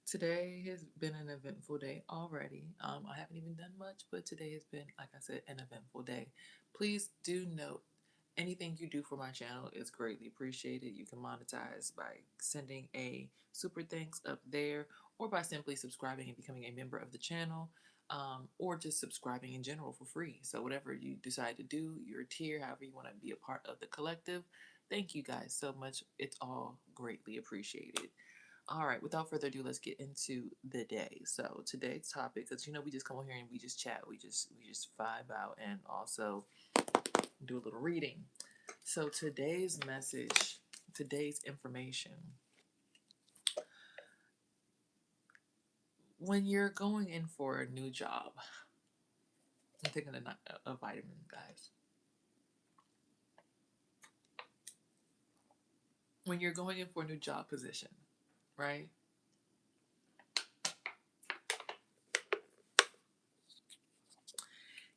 Today has been an eventful day already. I haven't even done much, but today has been, like I said, an eventful day. Please do note anything you do for my channel is greatly appreciated. You can monetize by sending a super thanks up there or by simply subscribing and becoming a member of the channel. Or just subscribing in general for free. So, whatever you decide to do, your tier, however you want to be a part of the collective, thank you guys so much. It's all greatly appreciated. All right, without further ado, let's get into the day. So today's topic, because we just come on here and we just chat, we just vibe out, and also do a little reading. So today's message, today's information. When you're going in for a new job, I'm taking a vitamin, guys. When you're going in for a new job position, right?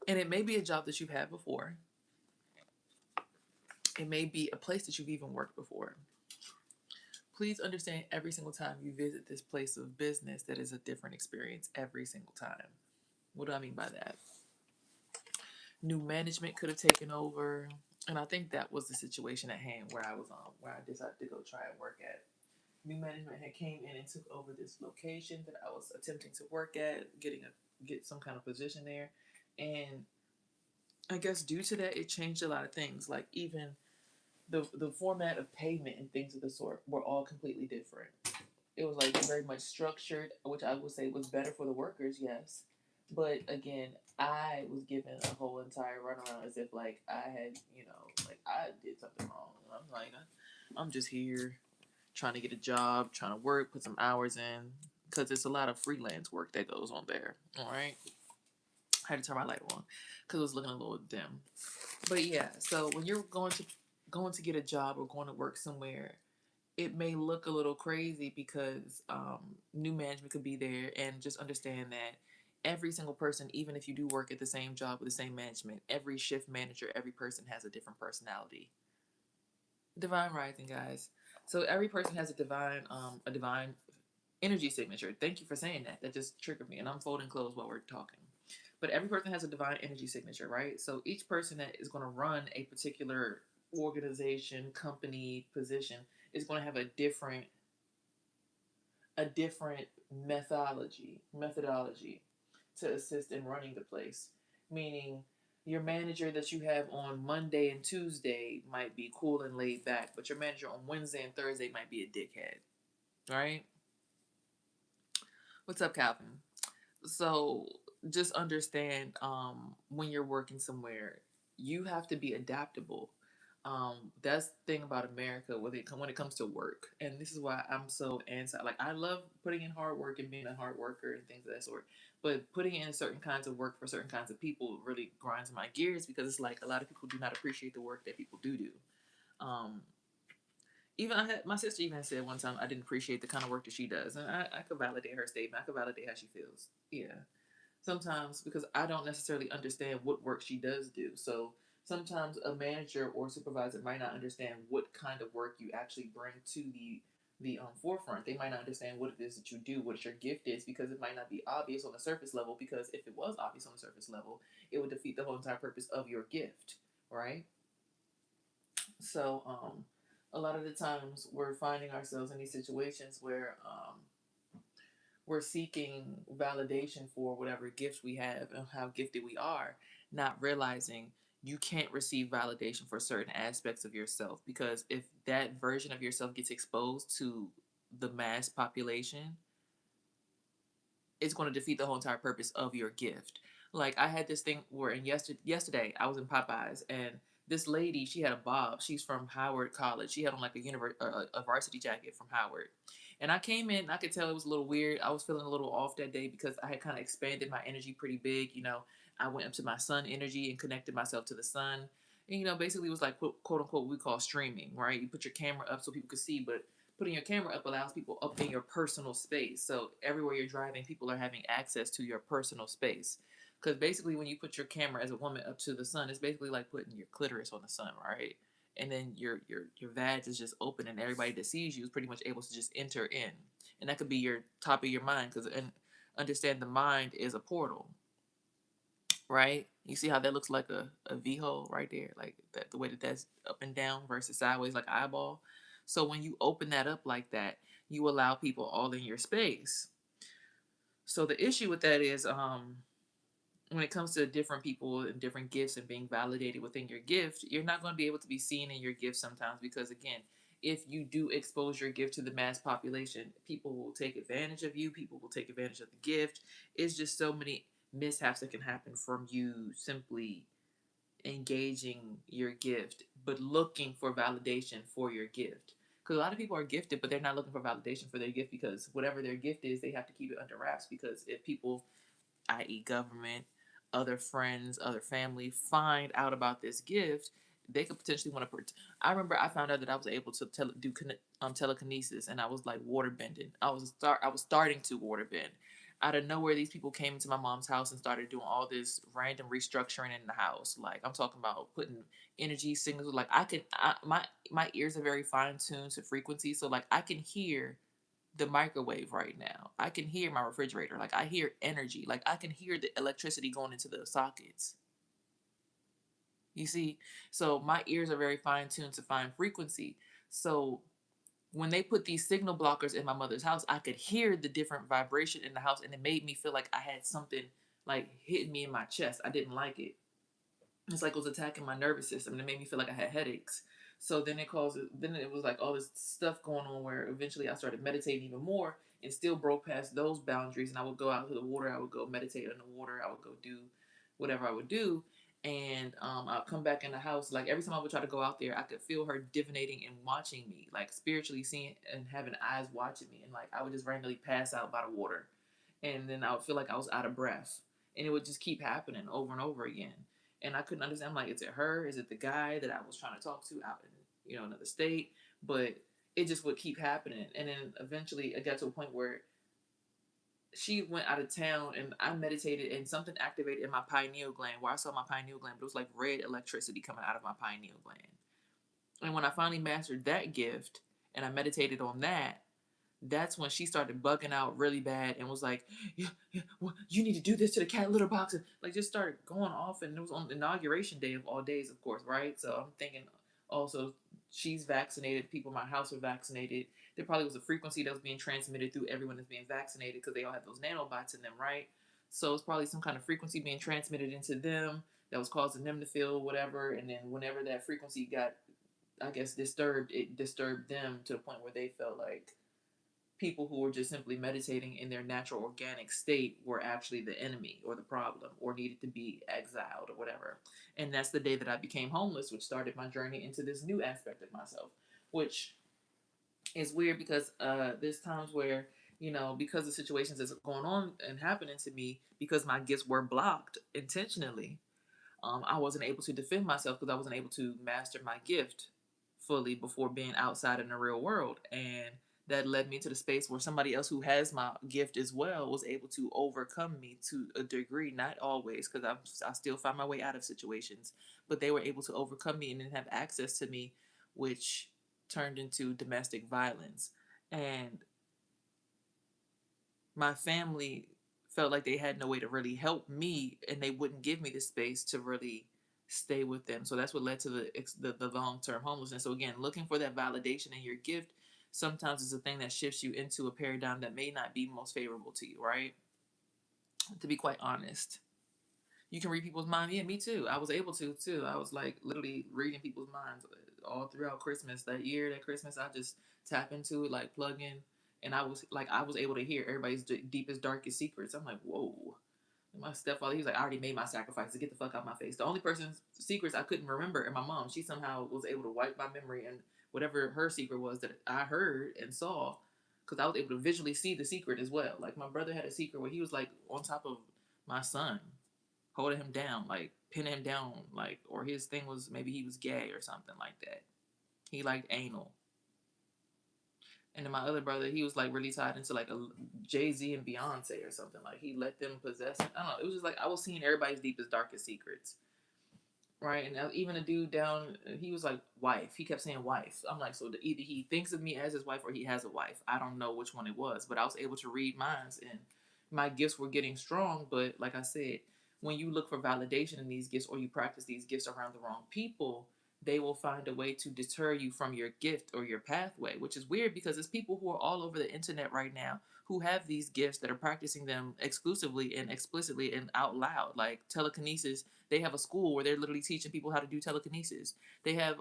And it may be a job that you've had before. It may be a place that you've even worked before. Please understand every single time you visit this place of business that is a different experience every single time. What do I mean by that? New management could have taken over, and I think that was the situation at hand where I was on, where I decided to go try and work at. New management had came in and took over this location that I was attempting to work at, get some kind of position there, and I guess due to that, it changed a lot of things. Like even the format of payment and things of the sort were all completely different. It was like very much structured, which I would say was better for the workers, yes. But again, I was given a whole entire runaround as if like I had, like I did something wrong. And I'm like, I'm just here trying to get a job, trying to work, put some hours in, because it's a lot of freelance work that goes on there. All right. I had to turn my light on because it was looking a little dim. But yeah, so when you're going to get a job or going to work somewhere, it may look a little crazy because new management could be there, and just understand that every single person, even if you do work at the same job with the same management, every shift manager, every person has a different personality. Divine rising, guys. So every person has a divine energy signature. Thank you for saying that. That just triggered me, and I'm folding clothes while we're talking. But every person has a divine energy signature, right? So each person that is going to run a particular organization, company, position is going to have a different methodology to assist in running the place. Meaning, your manager that you have on Monday and Tuesday might be cool and laid back, but your manager on Wednesday and Thursday might be a dickhead, right? What's up, Calvin? So just understand, when you're working somewhere, you have to be adaptable. That's the thing about America when it comes to work, and this is why I'm so anti. Like I love putting in hard work and being a hard worker and things of that sort, but putting in certain kinds of work for certain kinds of people really grinds my gears because it's like a lot of people do not appreciate the work that people do. Um, Even I had my sister even said one time I didn't appreciate the kind of work that she does, and I could validate her statement. I could validate how she feels. Yeah, sometimes because I don't necessarily understand what work she does do. So sometimes a manager or supervisor might not understand what kind of work you actually bring to the forefront. They might not understand what it is that you do, what your gift is, because it might not be obvious on the surface level. Because if it was obvious on the surface level, it would defeat the whole entire purpose of your gift, right? So a lot of the times we're finding ourselves in these situations where we're seeking validation for whatever gift we have and how gifted we are, not realizing you can't receive validation for certain aspects of yourself, because if that version of yourself gets exposed to the mass population, it's going to defeat the whole entire purpose of your gift. Like I had this thing where yesterday I was in Popeyes, and this lady, she had a bob. She's from Howard College. She had on like a varsity jacket from Howard. And I came in, I could tell it was a little weird. I was feeling a little off that day because I had kind of expanded my energy pretty big. I went up to my sun energy and connected myself to the sun. And basically it was like quote unquote what we call streaming, right? You put your camera up so people could see, but putting your camera up allows people up in your personal space. So everywhere you're driving, people are having access to your personal space. Because basically, when you put your camera as a woman up to the sun, it's basically like putting your clitoris on the sun, right? And then your vag is just open, and everybody that sees you is pretty much able to just enter in. and that could be your top of your mind, because and understand the mind is a portal, right? You see how that looks like a V hole right there, like that, the way that that's up and down versus sideways like eyeball. So when you open that up like that, you allow people all in your space. So the issue with that is when it comes to different people and different gifts and being validated within your gift, you're not going to be able to be seen in your gift sometimes, because again, if you do expose your gift to the mass population, people will take advantage of you, people will take advantage of the gift. It's just so many mishaps that can happen from you simply engaging your gift but looking for validation for your gift, because a lot of people are gifted but they're not looking for validation for their gift, because whatever their gift is, they have to keep it under wraps, because if people, i.e., government, other friends, other family, find out about this gift, they could potentially want to. I remember I found out that I was able to do telekinesis, and I was like water bending. I was starting to water bend. Out of nowhere, these people came into my mom's house and started doing all this random restructuring in the house. Like, I'm talking about putting energy signals. Like, my ears are very fine tuned to frequency, so like I can hear the microwave right now. I can hear my refrigerator. Like, I hear energy. Like, I can hear the electricity going into the sockets. You see? So my ears are very fine tuned to fine frequency. So when they put these signal blockers in my mother's house, I could hear the different vibration in the house, and it made me feel like I had something like hitting me in my chest. I didn't like it. It's like it was attacking my nervous system, and it made me feel like I had headaches. So then then it was like all this stuff going on, where eventually I started meditating even more, and still broke past those boundaries. And I would go out to the water, I would go meditate in the water, I would go do whatever I would do. And I'll come back in the house. Like, every time I would try to go out there, I could feel her divinating and watching me, like spiritually seeing and having eyes watching me. And like, I would just randomly pass out by the water, and then I would feel like I was out of breath, and it would just keep happening over and over again. And I couldn't understand. I'm like, is it her? Is it the guy that I was trying to talk to out in another state? But it just would keep happening, and then eventually it got to a point where she went out of town, and I meditated, and something activated in my pineal gland, where I saw my pineal gland, but it was like red electricity coming out of my pineal gland. And when I finally mastered that gift and I meditated on that, that's when she started bugging out really bad and was like, you need to do this to the cat litter box. And like, just started going off. And it was on inauguration day of all days, of course, right? So I'm thinking also, she's vaccinated. People in my house are vaccinated. There probably was a frequency that was being transmitted through everyone that's being vaccinated, because they all have those nanobots in them, right? So it's probably some kind of frequency being transmitted into them that was causing them to feel whatever. And then whenever that frequency got, I guess, disturbed, it disturbed them to the point where they felt like people who were just simply meditating in their natural organic state were actually the enemy or the problem, or needed to be exiled or whatever. And that's the day that I became homeless, which started my journey into this new aspect of myself, which is weird, because there's times where, because of situations that's going on and happening to me, because my gifts were blocked intentionally, I wasn't able to defend myself, because I wasn't able to master my gift fully before being outside in the real world. And that led me to the space where somebody else who has my gift as well was able to overcome me to a degree, not always, because I still find my way out of situations, but they were able to overcome me and then have access to me, which turned into domestic violence. And my family felt like they had no way to really help me, and they wouldn't give me the space to really stay with them. So that's what led to the long-term homelessness. So again, looking for that validation in your gift sometimes is a thing that shifts you into a paradigm that may not be most favorable to you, right? To be quite honest, you can read people's minds. Yeah, me too. I was able to too. I was like literally reading people's minds all throughout Christmas. That year, that Christmas, I just tap into it, like plug in, and I was able to hear everybody's deepest, darkest secrets. I'm like, whoa. And my stepfather, he was like, I already made my sacrifice to get the fuck out of my face. The only person's secrets I couldn't remember, and my mom, she somehow was able to wipe my memory, and whatever her secret was that I heard and saw, because I was able to visually see the secret as well. Like, my brother had a secret where he was like on top of my son, holding him down, like pinning him down, like, or his thing was maybe he was gay or something like that. He liked anal. And then my other brother, he was like really tied into like a Jay-Z and Beyonce or something. Like, he let them possess him. I don't know. It was just like I was seeing everybody's deepest, darkest secrets. right? And even a dude down, he was like wife. He kept saying wife. I'm like, so either he thinks of me as his wife or he has a wife. I don't know which one it was, but I was able to read minds, and my gifts were getting strong. But like I said, when you look for validation in these gifts or you practice these gifts around the wrong people, they will find a way to deter you from your gift or your pathway, which is weird because it's people who are all over the internet right now who have these gifts that are practicing them exclusively and explicitly and out loud, like telekinesis. They have a school where they're literally teaching people how to do telekinesis. They have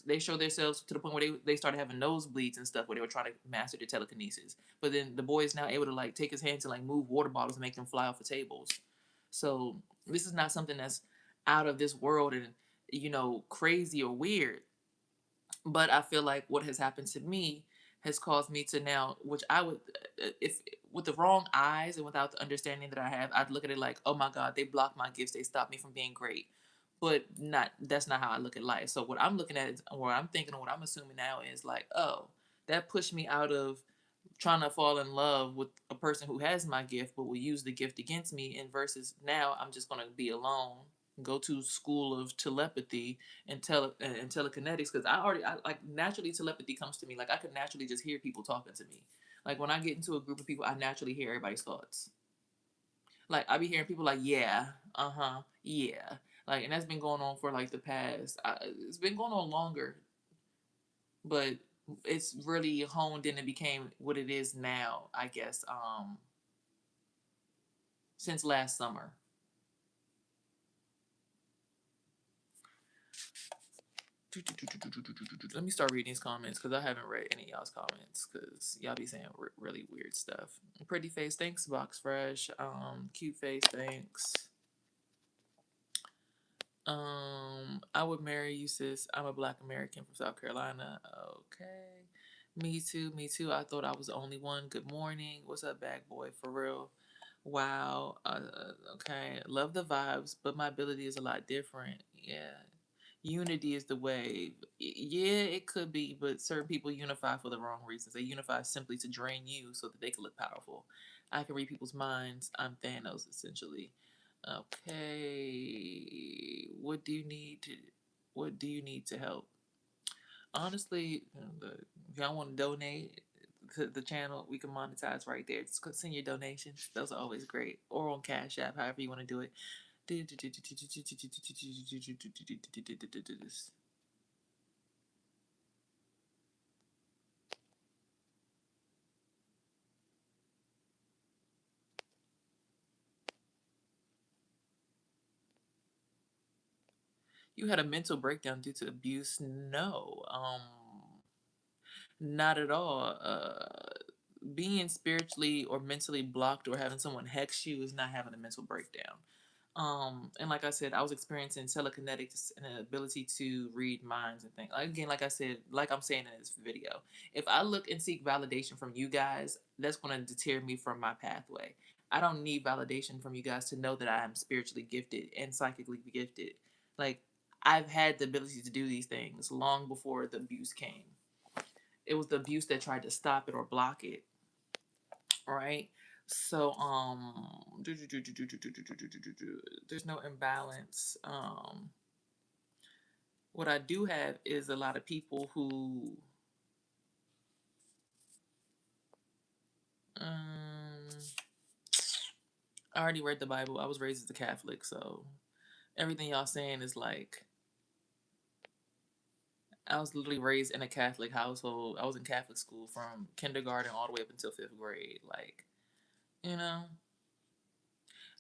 they show themselves to the point where they started having nosebleeds and stuff where they were trying to master the telekinesis. But then the boy is now able to like take his hands and like move water bottles and make them fly off the tables. So this is not something that's out of this world and crazy or weird. But I feel like what has happened to me has caused me to now, which I would, if with the wrong eyes and without the understanding that I have, I'd look at it like, oh my God, they blocked my gifts, they stopped me from being great. But not that's not how I look at life. So what I'm looking at is, what I'm thinking, and what I'm assuming now is like, oh, that pushed me out of trying to fall in love with a person who has my gift but will use the gift against me, and versus now I'm just going to be alone, go to school of telepathy and telekinetics, because I like naturally telepathy comes to me. Like I could naturally just hear people talking to me. Like when I get into a group of people, I naturally hear everybody's thoughts. Like I be hearing people like, yeah, uh-huh, yeah, like, and that's been going on for like the past it's been going on longer, but it's really honed in and became what it is now, I guess, since last summer. Let me start reading these comments because I haven't read any of y'all's comments because y'all be saying really weird stuff. Pretty face, thanks. Box Fresh. Cute face, thanks. I would marry you, sis. I'm a Black American from South Carolina. Okay. Me too. Me too. I thought I was the only one. Good morning. What's up, bag boy? For real. Wow. Okay. Love the vibes, but my ability is a lot different. Yeah. Unity is the way. Yeah, it could be, but certain people unify for the wrong reasons. They unify simply to drain you so that they can look powerful. I can read people's minds. I'm Thanos, essentially. Okay. What do you need to help? Honestly, if y'all want to donate to the channel, we can monetize right there. Just send your donations. Those are always great. Or on Cash App, however you want to do it. You had a mental breakdown due to abuse? No, not at all. Being spiritually or mentally blocked or having someone hex you is not having a mental breakdown. And like I said, I was experiencing telekinetics and an ability to read minds and things. Again, like I said, like I'm saying in this video, if I look and seek validation from you guys, that's going to deter me from my pathway. I don't need validation from you guys to know that I am spiritually gifted and psychically gifted. Like, I've had the ability to do these things long before the abuse came. It was the abuse that tried to stop it or block it, right? So there's no imbalance. What I do have is a lot of people who um I already read the Bible. I was raised as a Catholic, so everything y'all saying is like, I was literally raised in a Catholic household. I was in Catholic school from kindergarten all the way up until 5th grade. Like, you know,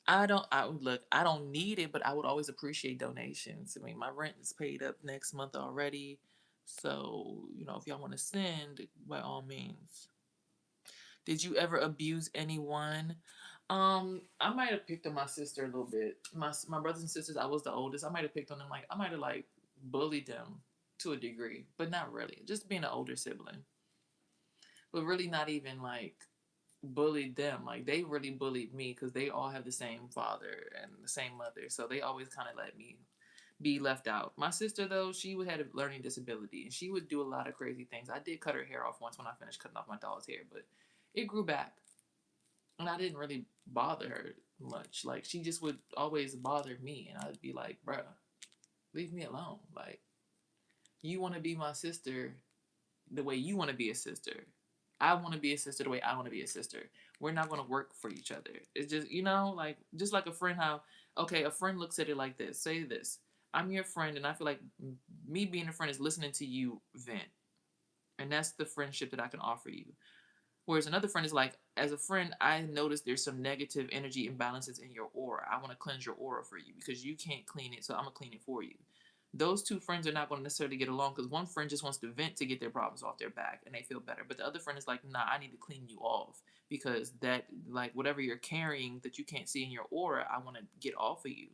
I look, I don't need it, but I would always appreciate donations. I mean, my rent is paid up next month already. So, if y'all want to send, by all means. Did you ever abuse anyone? I might have picked on my sister a little bit. My brothers and sisters, I was the oldest. I might have picked on them, like I might have like bullied them to a degree, but not really. Just being an older sibling. But really not even like bullied them. Like they really bullied me because they all have the same father and the same mother. So they always kind of let me be left out. My sister though, she had a learning disability and she would do a lot of crazy things. I did cut her hair off once when I finished cutting off my dog's hair, but it grew back. And I didn't really bother her much. Like she just would always bother me and I'd be like, bruh, Leave me alone. Like, you want to be my sister the way you want to be a sister. I want to be a sister the way I want to be a sister. We're not going to work for each other. It's just, like, just like a friend, how, okay, a friend looks at it like this. Say this: I'm your friend, and I feel like me being a friend is listening to you vent. And that's the friendship that I can offer you. Whereas another friend is like, as a friend, I notice there's some negative energy imbalances in your aura. I want to cleanse your aura for you because you can't clean it, so I'm going to clean it for you. Those two friends are not going to necessarily get along because one friend just wants to vent to get their problems off their back and they feel better. But the other friend is like, nah, I need to clean you off because that, like, whatever you're carrying that you can't see in your aura, I want to get off of you.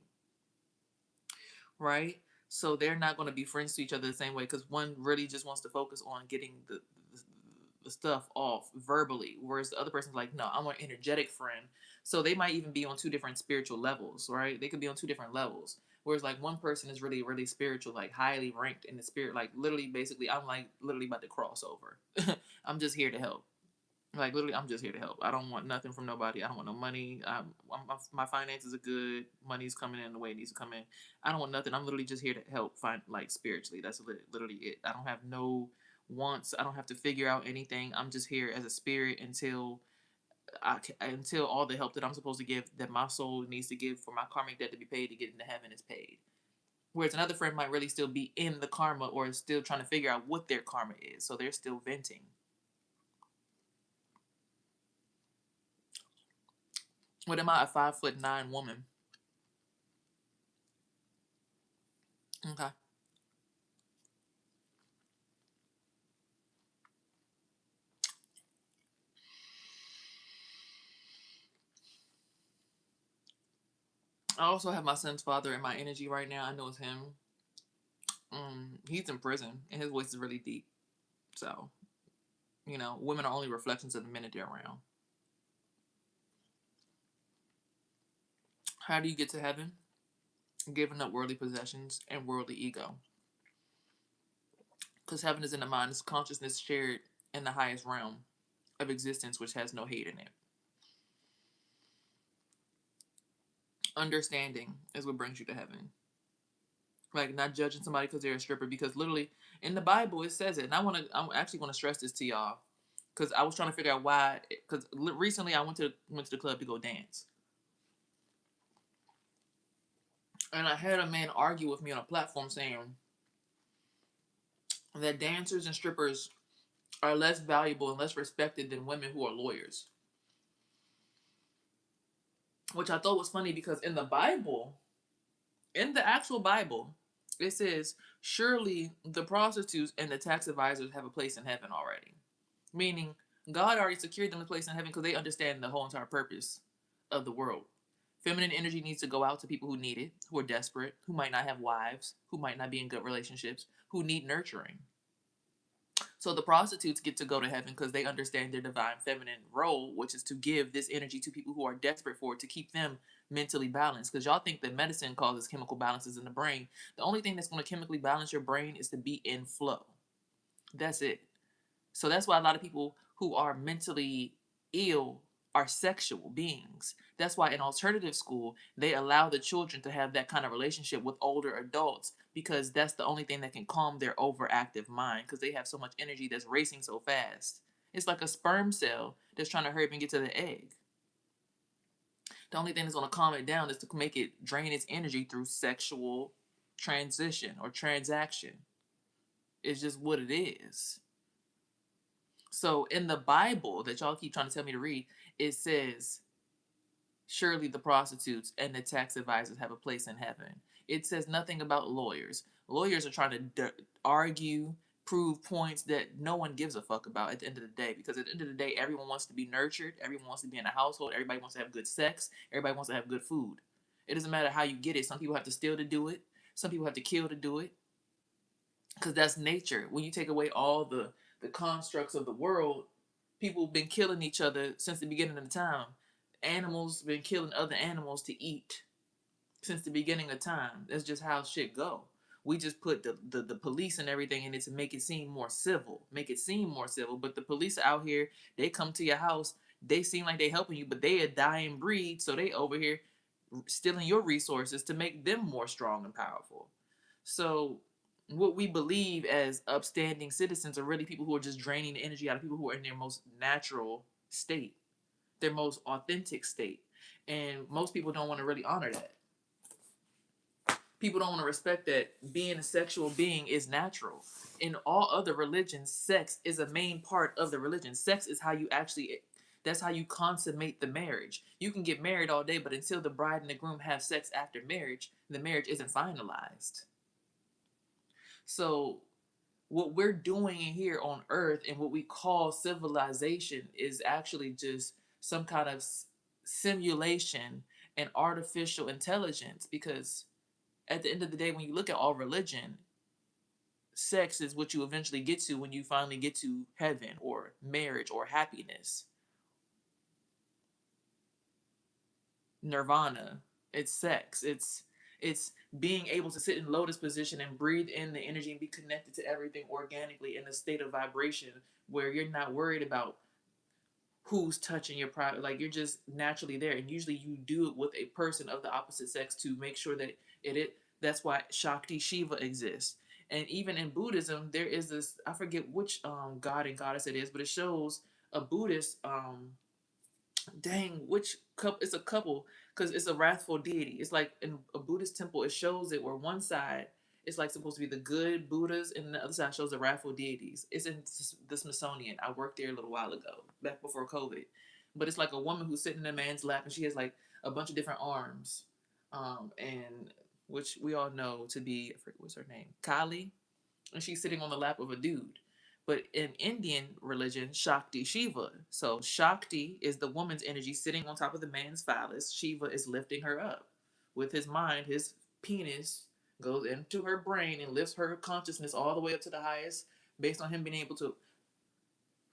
Right? So they're not going to be friends to each other the same way because one really just wants to focus on getting the stuff off verbally, whereas the other person's like, no, I'm an energetic friend. So they might even be on two different spiritual levels, right? They could be on two different levels. Whereas like one person is really, really spiritual, like highly ranked in the spirit, like literally, basically, I'm like literally about to cross over. I'm just here to help. Like literally, I'm just here to help. I don't want nothing from nobody. I don't want no money. My finances are good. Money's coming in the way it needs to come in. I don't want nothing. I'm literally just here to help find, like, spiritually. That's literally it. I don't have no wants. I don't have to figure out anything. I'm just here as a spirit until all the help that I'm supposed to give, that my soul needs to give for my karmic debt to be paid to get into heaven, is paid. Whereas another friend might really still be in the karma or is still trying to figure out what their karma is. So they're still venting. What am I, a 5'9" woman? Okay. I also have my son's father in my energy right now. I know it's him. He's in prison, and his voice is really deep. So, women are only reflections of the men that they're around. How do you get to heaven? Giving up worldly possessions and worldly ego. Because heaven is in the mind. It's consciousness shared in the highest realm of existence, which has no hate in it. Understanding is what brings you to heaven. Like, not judging somebody because they're a stripper, because literally in the Bible it says it. And I'm actually going to stress this to y'all, because I was trying to figure out why. Because recently I went to the club to go dance, and I had a man argue with me on a platform saying that dancers and strippers are less valuable and less respected than women who are lawyers, which I thought was funny because in the Bible, in the actual Bible, it says, surely the prostitutes and the tax advisors have a place in heaven already. Meaning, God already secured them a place in heaven because they understand the whole entire purpose of the world. Feminine energy needs to go out to people who need it, who are desperate, who might not have wives, who might not be in good relationships, who need nurturing. So the prostitutes get to go to heaven because they understand their divine feminine role, which is to give this energy to people who are desperate for it, to keep them mentally balanced. Because y'all think that medicine causes chemical balances in the brain. The only thing that's going to chemically balance your brain is to be in flow. That's it. So that's why a lot of people who are mentally ill are sexual beings. That's why in alternative school, they allow the children to have that kind of relationship with older adults, because that's the only thing that can calm their overactive mind, because they have so much energy that's racing so fast. It's like a sperm cell that's trying to hurry up and get to the egg. The only thing that's going to calm it down is to make it drain its energy through sexual transition or transaction. It's just what it is. So in the Bible that y'all keep trying to tell me to read, it says, surely the prostitutes and the tax advisors have a place in heaven. It says nothing about lawyers. Lawyers are trying to argue, prove points that no one gives a fuck about at the end of the day. Because at the end of the day, everyone wants to be nurtured. Everyone wants to be in a household. Everybody wants to have good sex. Everybody wants to have good food. It doesn't matter how you get it. Some people have to steal to do it. Some people have to kill to do it. Because that's nature. When you take away all the constructs of the world, people have been killing each other since the beginning of time. Animals been killing other animals to eat since the beginning of time. That's just how shit go. We just put the police and everything in it to make it seem more civil. Make it seem more civil. But the police are out here, they come to your house, they seem like they helping you, but they a dying breed, so they over here stealing your resources to make them more strong and powerful. So what we believe as upstanding citizens are really people who are just draining the energy out of people who are in their most natural state, their most authentic state. And most people don't want to really honor that. People don't want to respect that being a sexual being is natural. In all other religions, sex is a main part of the religion. Sex is how you actually, that's how you consummate the marriage. You can get married all day, but until the bride and the groom have sex after marriage, the marriage isn't finalized. So what we're doing here on earth and what we call civilization is actually just some kind of simulation and artificial intelligence, because at the end of the day, when you look at all religion, sex is what you eventually get to when you finally get to heaven or marriage or happiness. Nirvana. It's sex. It's being able to sit in lotus position and breathe in the energy and be connected to everything organically in a state of vibration where you're not worried about who's touching your private, like you're just naturally there. And usually you do it with a person of the opposite sex to make sure that it that's why Shakti Shiva exists. And even in Buddhism there is this, I forget which god and goddess it is, but it shows a Buddhist dang, which couple, it's a couple, because it's a wrathful deity. It's like in a Buddhist temple, it shows it where one side is like supposed to be the good Buddhas and the other side shows the wrathful deities. It's in the Smithsonian. I worked there a little while ago, back before COVID. But it's like a woman who's sitting in a man's lap and she has like a bunch of different arms. And which we all know to be, I forget what's her name, Kali, and she's sitting on the lap of a dude. But in Indian religion, Shakti Shiva. So Shakti is the woman's energy sitting on top of the man's phallus. Shiva is lifting her up. With his mind, his penis goes into her brain and lifts her consciousness all the way up to the highest, based on him being able to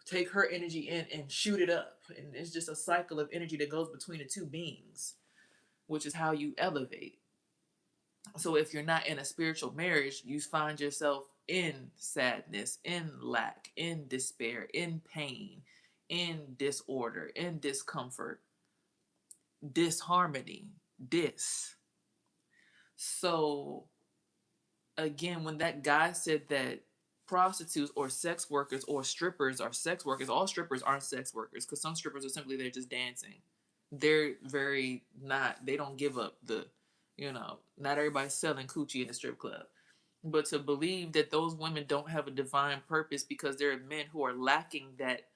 take her energy in and shoot it up. And it's just a cycle of energy that goes between the two beings, which is how you elevate. So if you're not in a spiritual marriage, you find yourself in sadness, in lack, in despair, in pain, in disorder, in discomfort, disharmony, dis. So again, when that guy said that prostitutes or sex workers or strippers are sex workers, all strippers aren't sex workers, because some strippers are simply there just dancing. They're very not, they don't give up the, not everybody's selling coochie in the strip club. But to believe that those women don't have a divine purpose because there are men who are lacking that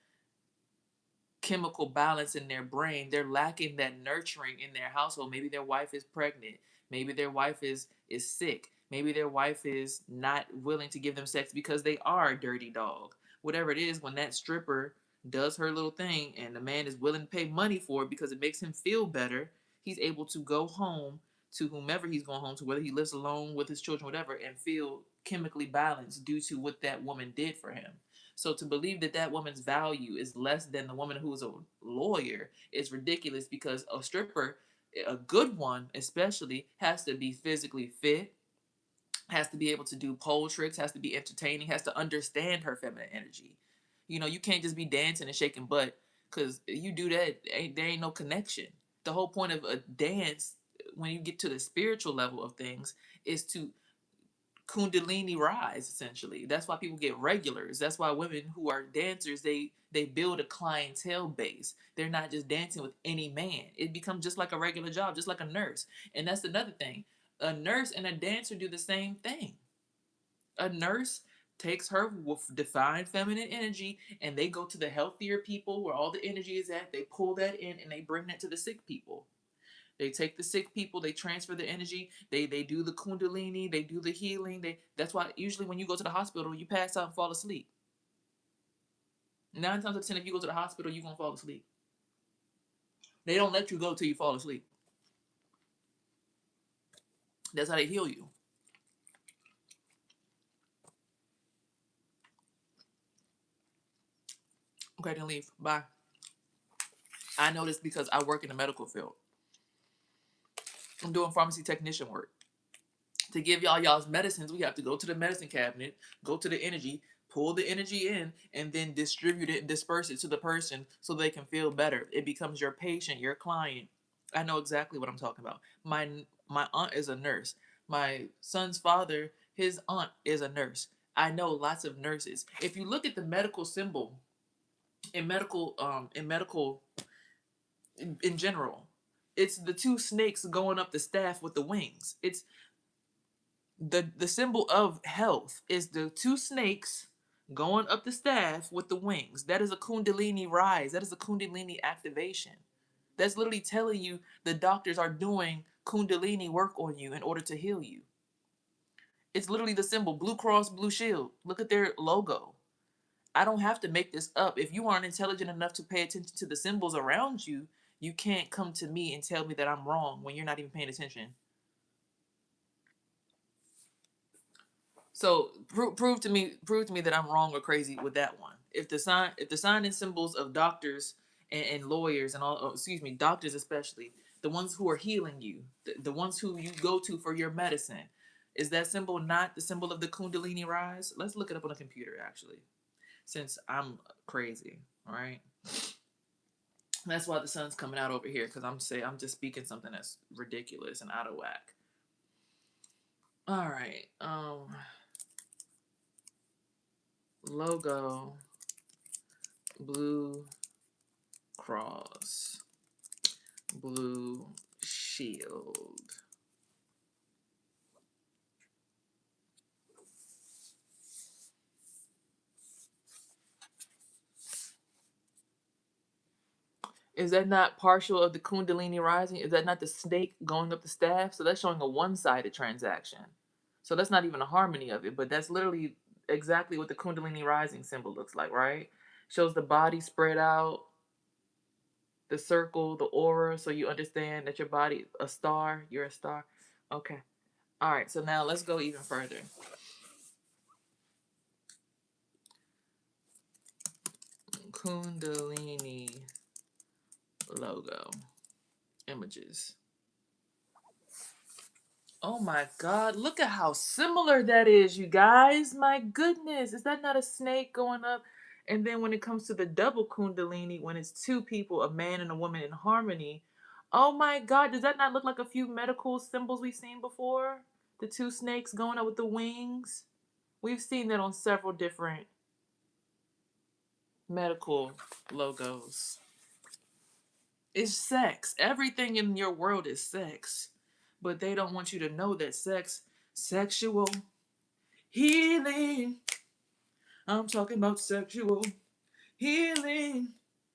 chemical balance in their brain, they're lacking that nurturing in their household. Maybe their wife is pregnant, maybe their wife is sick, maybe their wife is not willing to give them sex because they are a dirty dog. Whatever it is, when that stripper does her little thing and the man is willing to pay money for it because it makes him feel better, he's able to go home to whomever he's going home to, whether he lives alone with his children, whatever, and feel chemically balanced due to what that woman did for him. So to believe that that woman's value is less than the woman who is a lawyer is ridiculous, because a stripper, a good one especially, has to be physically fit, has to be able to do pole tricks, has to be entertaining, has to understand her feminine energy. You can't just be dancing and shaking butt, because you do that, there ain't no connection. The whole point of a dance, when you get to the spiritual level of things, is to kundalini rise. Essentially, that's why people get regulars. That's why women who are dancers, they build a clientele base. They're not just dancing with any man. It becomes just like a regular job, just like a nurse. And that's another thing, a nurse and a dancer do the same thing. A nurse takes her defined feminine energy and they go to the healthier people where all the energy is at, they pull that in and they bring that to the sick people. They take the sick people, they transfer the energy, they do the kundalini, they do the healing. That's why usually when you go to the hospital, you pass out and fall asleep. 9 times out of 10, if you go to the hospital, you're gonna fall asleep. They don't let you go till you fall asleep. That's how they heal you. Okay, then leave. Bye. I know this because I work in the medical field. I'm doing pharmacy technician work. To give y'all's medicines, we have to go to the medicine cabinet, go to the energy, pull the energy in, and then distribute it and disperse it to the person so they can feel better. It becomes your patient, your client. I know exactly what I'm talking about. My aunt is a nurse. My son's father His aunt is a nurse. I know lots of nurses. If you look at the medical symbol in medical in general, it's the two snakes going up the staff with the wings. It's the symbol of health is the two snakes going up the staff with the wings. That is a kundalini rise. That is a kundalini activation. That's literally telling you the doctors are doing kundalini work on you in order to heal you. It's literally the symbol Blue Cross Blue Shield. Look at their logo. I don't have to make this up. If you aren't intelligent enough to pay attention to the symbols around you, you can't come to me and tell me that I'm wrong when you're not even paying attention. So prove to me that I'm wrong or crazy with that one. If the sign and symbols of doctors and lawyers and all, oh, excuse me, doctors especially, the ones who are healing you, the ones who you go to for your medicine, is that symbol not the symbol of the Kundalini rise? Let's look it up on a computer actually, since I'm crazy. All right. That's why the sun's coming out over here, because I'm just speaking something that's ridiculous and out of whack. All right. Logo, Blue Cross, Blue Shield. Is that not partial of the Kundalini rising? Is that not the snake going up the staff? So that's showing a one-sided transaction. So that's not even a harmony of it, but that's literally exactly what the Kundalini rising symbol looks like, right? Shows the body spread out, the circle, the aura, so you understand that your body, a star, you're a star. Okay. All right, so now let's go even further. Kundalini logo images. Oh my God, look at how similar that is, you guys. My goodness, is that not a snake going up? And then when it comes to the double Kundalini, when it's two people, a man and a woman in harmony, oh my God, does that not look like a few medical symbols we've seen before? The two snakes going up with the wings. We've seen that on several different medical logos. It's sex. Everything in your world is sex. But they don't want you to know that sexual healing. I'm talking about sexual healing.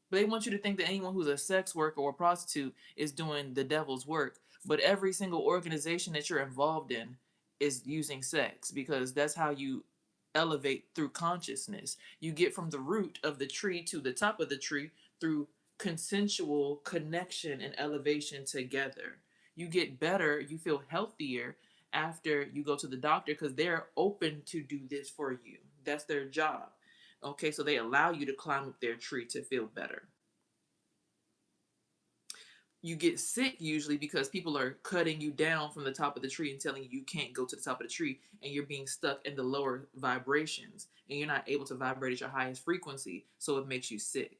But they want you to think that anyone who's a sex worker or a prostitute is doing the devil's work. But every single organization that you're involved in is using sex, because that's how you elevate through consciousness. You get from the root of the tree to the top of the tree through consensual connection and elevation together. You get better, you feel healthier after you go to the doctor, because they're open to do this for you. That's their job. Okay, so they allow you to climb up their tree to feel better. You get sick usually because people are cutting you down from the top of the tree and telling you can't go to the top of the tree, and you're being stuck in the lower vibrations and you're not able to vibrate at your highest frequency, so it makes you sick.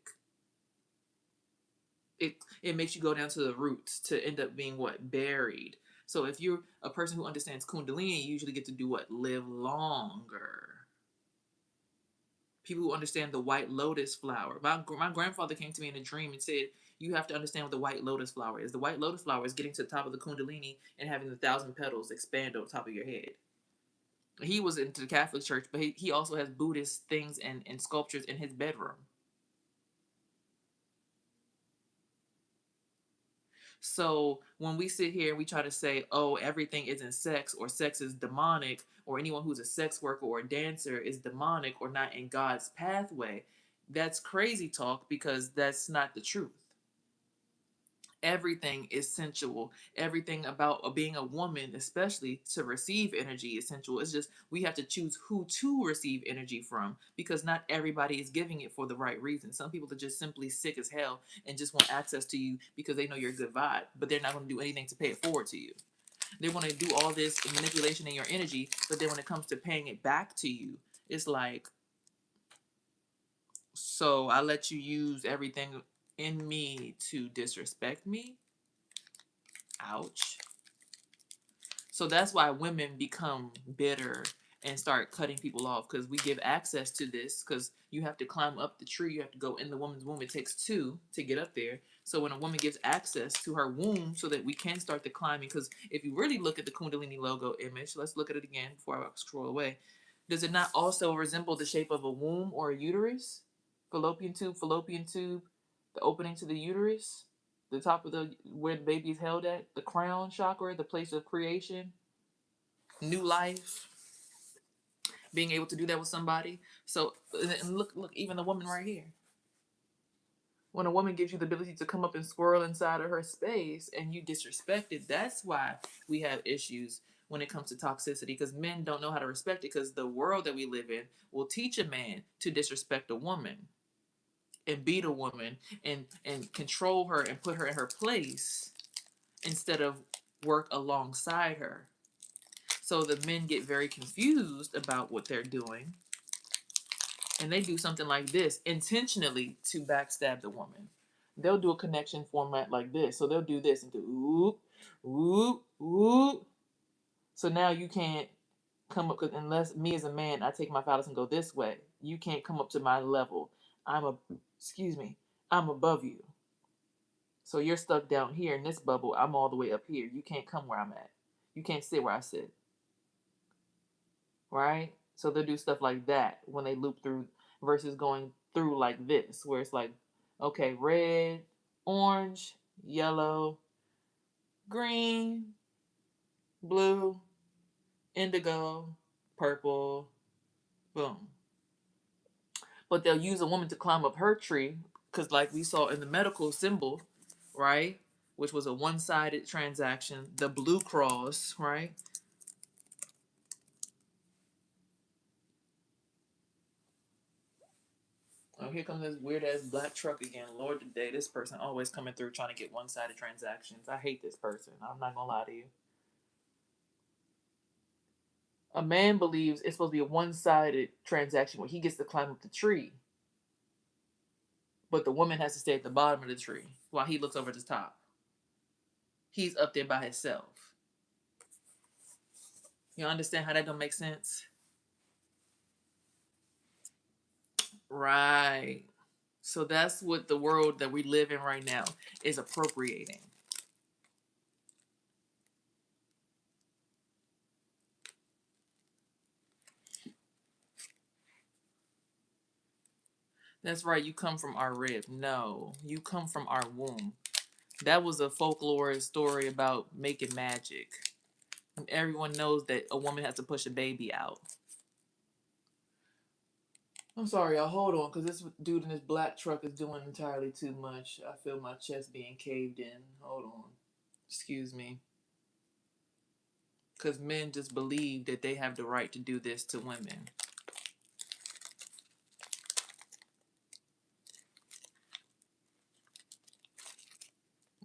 It makes you go down to the roots to end up being what? Buried. So if you're a person who understands Kundalini, you usually get to do what? Live longer. People who understand the white lotus flower. My grandfather came to me in a dream and said, you have to understand what the white lotus flower is. The white lotus flower is getting to the top of the Kundalini and having the 1,000 petals expand on top of your head. He was into the Catholic Church, but he also has Buddhist things and sculptures in his bedroom. So when we sit here and we try to say, oh, everything isn't sex, or sex is demonic, or anyone who's a sex worker or a dancer is demonic or not in God's pathway, that's crazy talk, because that's not the truth. Everything is sensual. Everything about being a woman, especially to receive energy, is sensual. It's just we have to choose who to receive energy from, because not everybody is giving it for the right reason. Some people are just simply sick as hell and just want access to you because they know you're a good vibe, but they're not going to do anything to pay it forward to you. They want to do all this manipulation in your energy, but then when it comes to paying it back to you, it's like, so I let you use everything in me to disrespect me? Ouch. So that's why women become bitter and start cutting people off, because we give access to this, because you have to climb up the tree, you have to go in the woman's womb. It takes two to get up there. So when a woman gives access to her womb so that we can start the climbing, because if you really look at the Kundalini logo image, let's look at it again before I scroll away. Does it not also resemble the shape of a womb or a uterus? Fallopian tube, the opening to the uterus, the top of the where the baby is held at, the crown chakra, the place of creation, new life, being able to do that with somebody. So, and look, even the woman right here. When a woman gives you the ability to come up and swirl inside of her space and you disrespect it, that's why we have issues when it comes to toxicity, because men don't know how to respect it, because the world that we live in will teach a man to disrespect a woman and beat a woman and control her and put her in her place instead of work alongside her. So the men get very confused about what they're doing, and they do something like this intentionally to backstab the woman. They'll do a connection format like this. So they'll do this and do whoop, whoop, whoop. So now you can't come up, because unless me as a man, I take my phallus and go this way, you can't come up to my level. Excuse me, I'm above you. So you're stuck down here in this bubble. I'm all the way up here. You can't come where I'm at. You can't sit where I sit. Right? So they'll do stuff like that when they loop through versus going through like this, where it's like, okay, red, orange, yellow, green, blue, indigo, purple, boom. But they'll use a woman to climb up her tree, because like we saw in the medical symbol, right, which was a one-sided transaction, the blue cross, right? Oh, here comes this weird ass black truck again. Lord, today this person always coming through trying to get one-sided transactions. I hate this person. I'm not gonna lie to you. A man believes it's supposed to be a one-sided transaction where he gets to climb up the tree, but the woman has to stay at the bottom of the tree while he looks over the top. He's up there by himself. You understand how that don't make sense? Right. So that's what the world that we live in right now is appropriating. That's right. You come from our rib. No, you come from our womb. That was a folklore story about making magic. And everyone knows that a woman has to push a baby out. I'm sorry, y'all. Hold on, because this dude in this black truck is doing entirely too much. I feel my chest being caved in. Hold on. Excuse me. Because men just believe that they have the right to do this to women.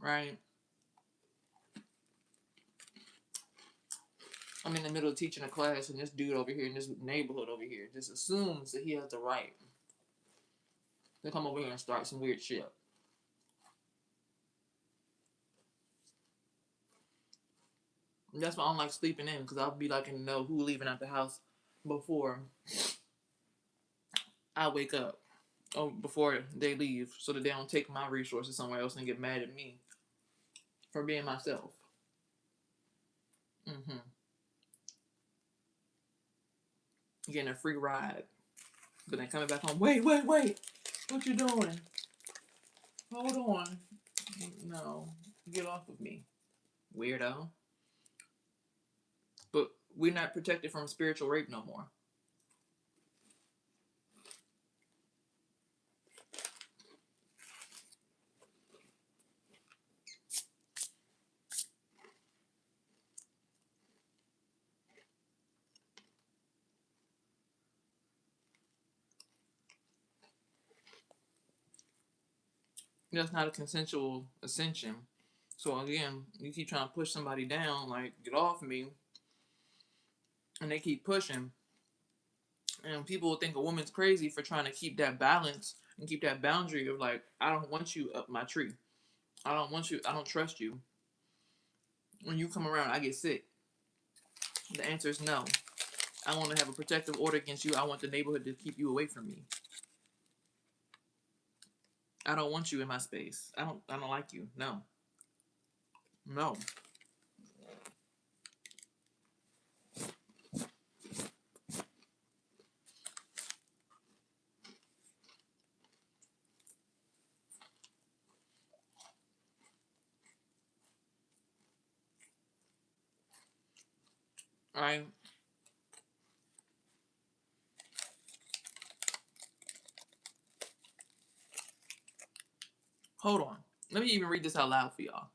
Right? I'm in the middle of teaching a class, and this dude over here in this neighborhood over here just assumes that he has the right to come over here and start some weird shit. And that's why I don't like sleeping in, because I'll be like to know who leaving out the house before I wake up. Or before they leave, so that they don't take my resources somewhere else and get mad at me for being myself. Mm-hmm. Getting a free ride. But then coming back home, wait. What you doing? Hold on. No. Get off of me. Weirdo. But we're not protected from spiritual rape no more. That's not a consensual ascension. So again, you keep trying to push somebody down, like, get off me, and they keep pushing. And people will think a woman's crazy for trying to keep that balance and keep that boundary of like, I don't want you up my tree. I don't want you. I don't trust you. When you come around, I get sick. The answer is no. I want to have a protective order against you. I want the neighborhood to keep you away from me. I don't want you in my space. I don't like you. No. No. All right. Hold on. Let me even read this out loud for y'all.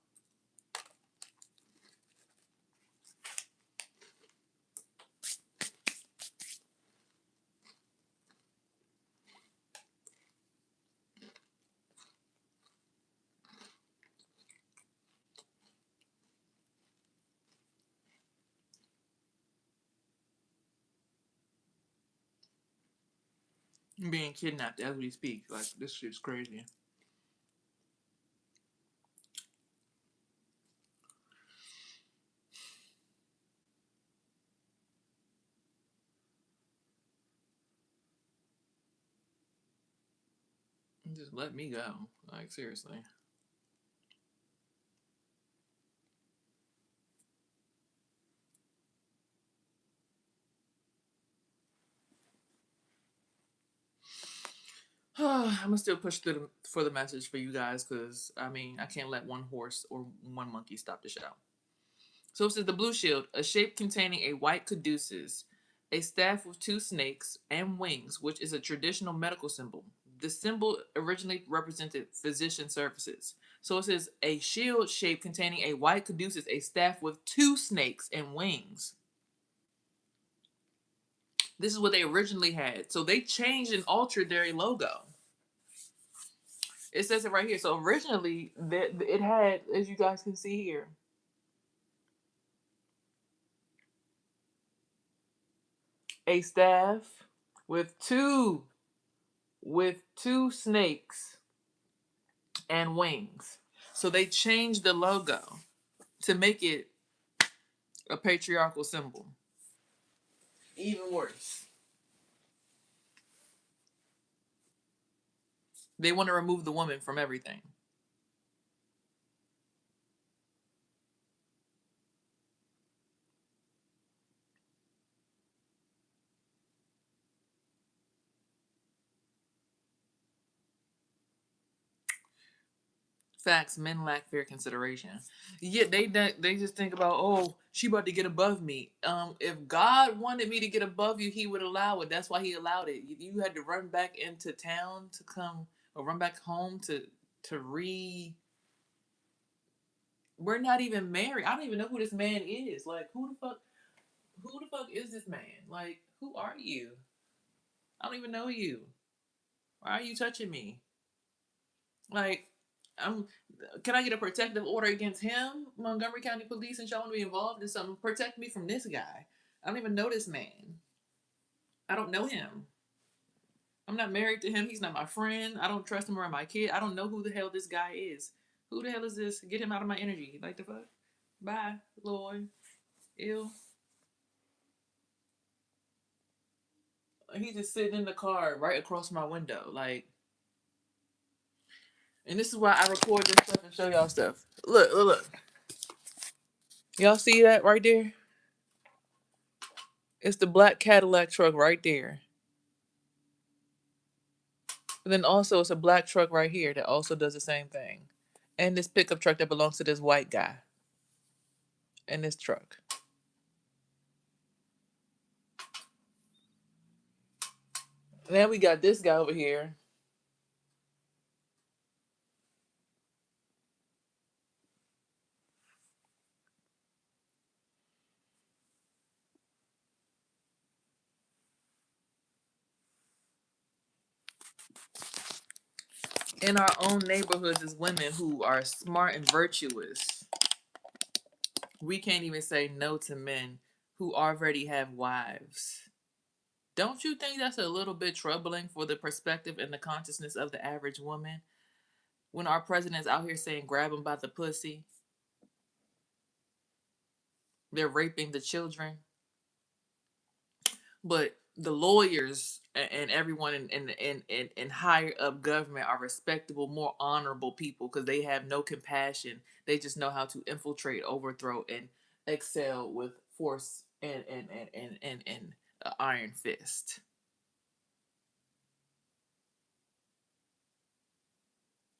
I'm being kidnapped as we speak. Like, this shit's crazy. Just let me go. Like, seriously. I'm gonna still push through for the message for you guys because I mean I can't let one horse or one monkey stop the shit out. So it says the blue shield, a shape containing a white caduceus, a staff with two snakes and wings, which is a traditional medical symbol. The symbol originally represented physician services. So it says a shield shape containing a white caduceus, a staff with two snakes and wings. This is what they originally had. So they changed and altered their logo. It says it right here. So originally, it had, as you guys can see here, a staff with two snakes and wings. So they changed the logo to make it a patriarchal symbol. Even worse. They want to remove the woman from everything. Facts, men lack fair consideration. Yeah, they just think about, oh, she about to get above me. If God wanted me to get above you, He would allow it. That's why He allowed it. You had to run back into town to come, or run back home to re. We're not even married. I don't even know who this man is. Like, who the fuck is this man? Like, who are you? I don't even know you. Why are you touching me? Like, I'm. Can I get a protective order against him? Montgomery County Police, and y'all want to be involved in something? Protect me from this guy. I don't even know this man. I don't know him. I'm not married to him. He's not my friend. I don't trust him around my kid. I don't know who the hell this guy is. Who the hell is this? Get him out of my energy. Like the fuck? Bye, Lloyd. Ew. He's just sitting in the car right across my window. Like, and this is why I record this stuff and show y'all stuff. Look, look, look. Y'all see that right there? It's the black Cadillac truck right there. But then also it's a black truck right here that also does the same thing. And this pickup truck that belongs to this white guy. And this truck. Now we got this guy over here. In our own neighborhoods as women who are smart and virtuous, we can't even say no to men who already have wives. Don't you think that's a little bit troubling for the perspective and the consciousness of the average woman? When our president's out here saying grab them by the pussy, they're raping the children. But the lawyers and everyone in higher up government are respectable, more honorable people because they have no compassion. They just know how to infiltrate, overthrow, and excel with force and iron fist.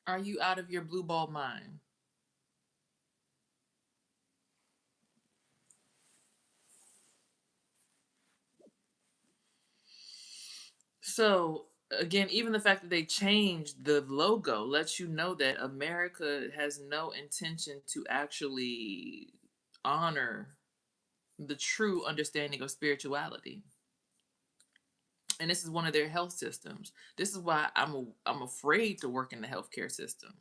Are you out of your blue ball mind? So again, even the fact that they changed the logo lets you know that America has no intention to actually honor the true understanding of spirituality. And this is one of their health systems. This is why I'm afraid to work in the healthcare system.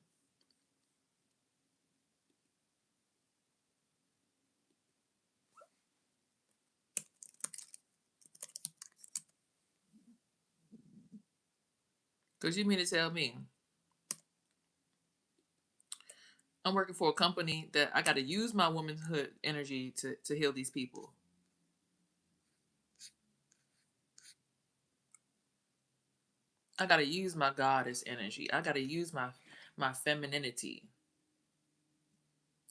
Because you mean to tell me I'm working for a company that I got to use my womanhood energy to heal these people. I got to use my goddess energy. I got to use my femininity.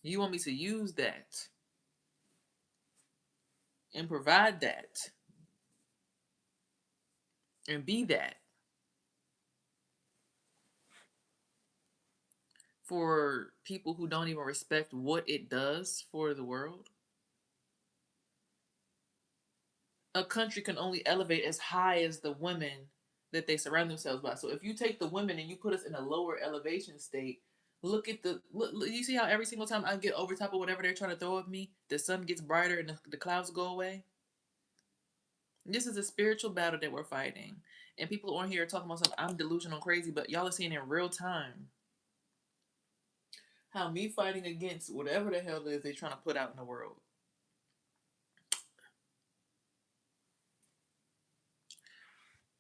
You want me to use that and provide that and be that for people who don't even respect what it does for the world. A country can only elevate as high as the women that they surround themselves by. So if you take the women and you put us in a lower elevation state, look at look, you see how every single time I get over top of whatever they're trying to throw at me, the sun gets brighter and the clouds go away. This is a spiritual battle that we're fighting. And people on here are talking about something I'm delusional crazy, but y'all are seeing in real time how me fighting against whatever the hell it is they're trying to put out in the world.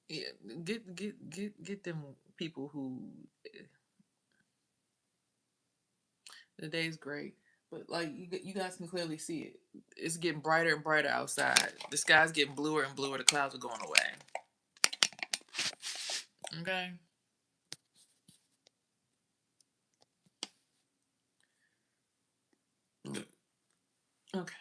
Yeah, get them people who the day's great, but like you guys can clearly see it. It's getting brighter and brighter outside. The sky's getting bluer and bluer. The clouds are going away. Okay. Okay.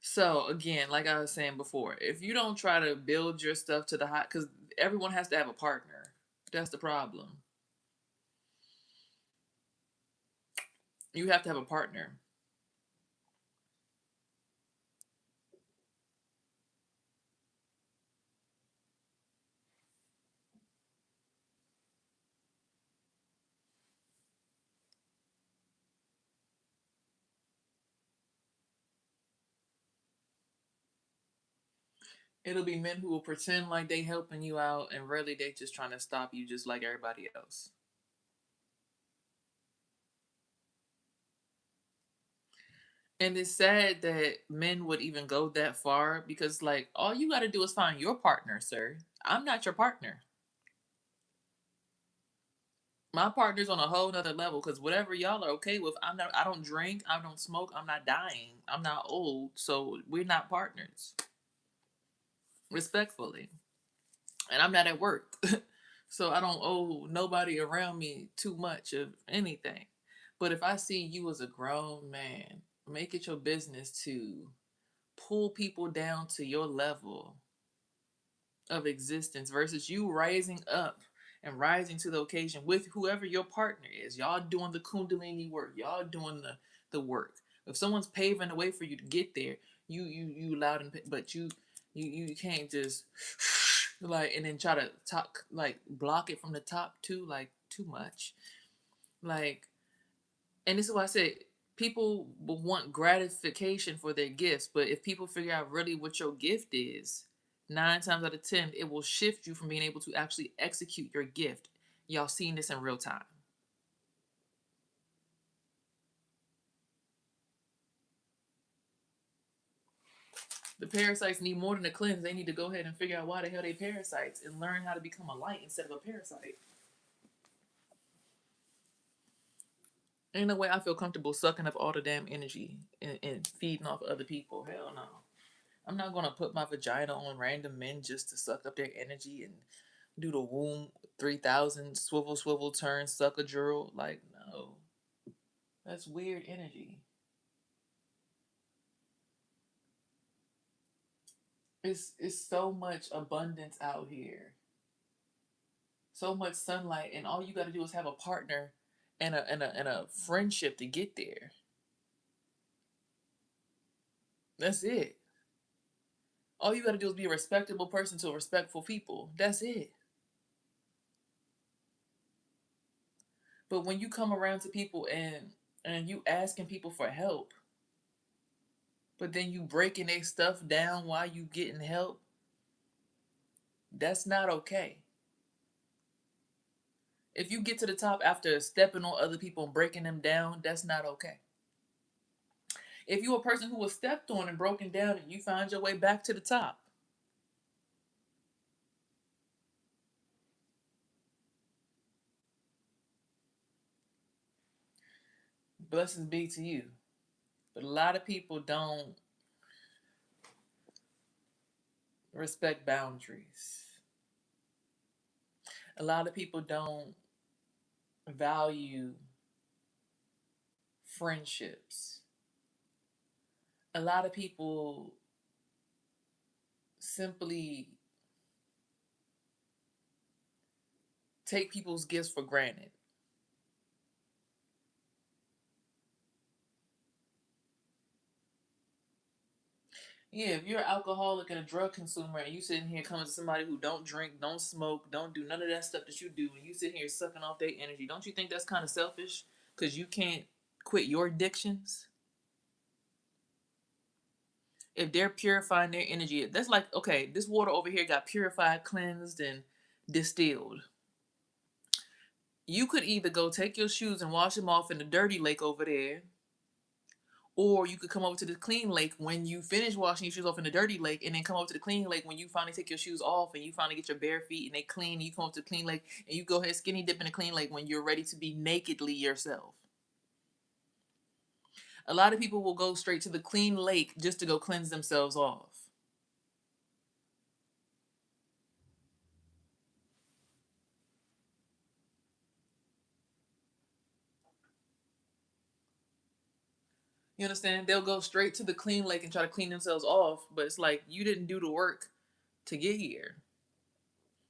So again, like I was saying before, if you don't try to build your stuff to the high, because everyone has to have a partner. That's the problem. You have to have a partner. It'll be men who will pretend like they helping you out, and really they just trying to stop you, just like everybody else. And it's sad that men would even go that far because, like, all you got to do is find your partner, sir. I'm not your partner. My partner's on a whole nother level because whatever y'all are okay with, I'm not. I don't drink. I don't smoke. I'm not dying. I'm not old. So we're not partners, respectfully. And I'm not at work. So I don't owe nobody around me too much of anything. But if I see you as a grown man, make it your business to pull people down to your level of existence versus you rising up and rising to the occasion with whoever your partner is. Y'all doing the kundalini work. Y'all doing the work. If someone's paving the way for you to get there, you loud and but you can't just like and then try to talk like block it from the top too, like too much. Like, and this is why I say people will want gratification for their gifts, but if people figure out really what your gift is, 9 times out of 10, it will shift you from being able to actually execute your gift. Y'all seeing this in real time. The parasites need more than a cleanse. They need to go ahead and figure out why the hell they parasites and learn how to become a light instead of a parasite. Ain't no way I feel comfortable sucking up all the damn energy and feeding off other people. Hell no. I'm not gonna put my vagina on random men just to suck up their energy and do the womb 3000 swivel swivel turn suck a drill. Like no, that's weird energy. It's so much abundance out here, so much sunlight, and all you got to do is have a partner and a friendship to get there. That's it. All you got to do is be a respectable person to respectful people. That's it. But when you come around to people and you asking people for help, but then you breaking their stuff down while you getting help, that's not okay. If you get to the top after stepping on other people and breaking them down, that's not okay. If you're a person who was stepped on and broken down and you find your way back to the top, blessings be to you. But a lot of people don't respect boundaries. A lot of people don't value friendships. A lot of people simply take people's gifts for granted. Yeah, if you're an alcoholic and a drug consumer and you sitting here coming to somebody who don't drink, don't smoke, don't do none of that stuff that you do, and you sit here sucking off their energy, don't you think that's kind of selfish? Because you can't quit your addictions? If they're purifying their energy, that's like, okay, this water over here got purified, cleansed, and distilled. You could either go take your shoes and wash them off in the dirty lake over there, or you could come over to the clean lake when you finish washing your shoes off in the dirty lake, and then come over to the clean lake when you finally take your shoes off and you finally get your bare feet and they clean. And you come over to the clean lake and you go ahead skinny dip in the clean lake when you're ready to be nakedly yourself. A lot of people will go straight to the clean lake just to go cleanse themselves off. You understand? They'll go straight to the clean lake and try to clean themselves off, but it's like you didn't do the work to get here.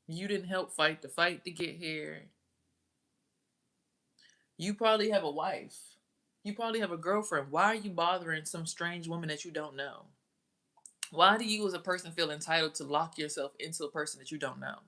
You didn't help fight the fight to get here. You probably have a wife. You probably have a girlfriend. Why are you bothering some strange woman that you don't know? Why do you as a person feel entitled to lock yourself into a person that you don't know?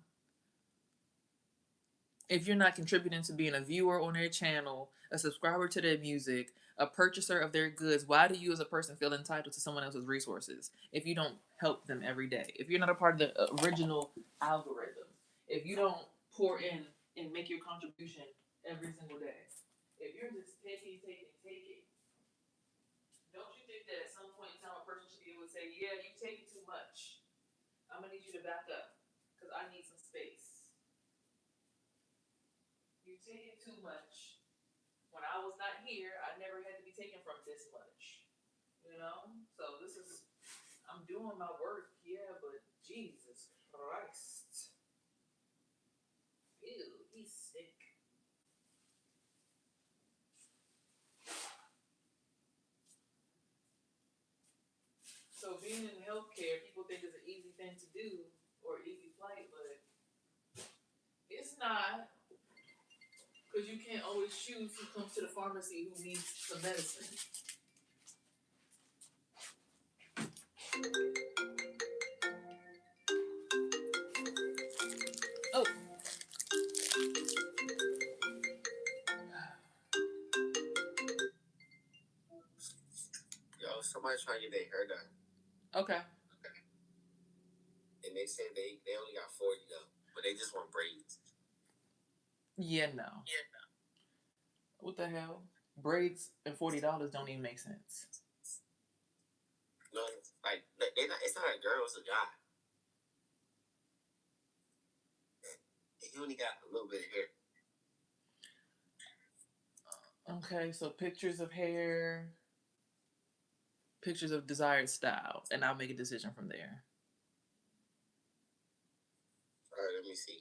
If you're not contributing to being a viewer on their channel, a subscriber to their music, a purchaser of their goods, why do you as a person feel entitled to someone else's resources if you don't help them every day? If you're not a part of the original algorithm, if you don't pour in and make your contribution every single day, if you're just taking, taking, taking, don't you think that at some point in time a person should be able to say, yeah, you taking too much. I'm gonna need you to back up because I need some space. You taking too much. When I was not here, I never had to be taken from this much. You know? So this is, I'm doing my work, yeah, but Jesus Christ. Ew, he's sick. So being in healthcare, people think it's an easy thing to do or easy flight, but it's not. Because you can't always choose who comes to the pharmacy who needs some medicine. Oh, Yo, somebody's trying to get their hair done, okay. and they say they only got 40 though, but they just want braids. Yeah, no. What the hell? Braids and $40 don't even make sense. No, like they not. It's not a girl, it's a guy. And he only got a little bit of hair. Okay, so pictures of hair, pictures of desired style, and I'll make a decision from there. All right, let me see.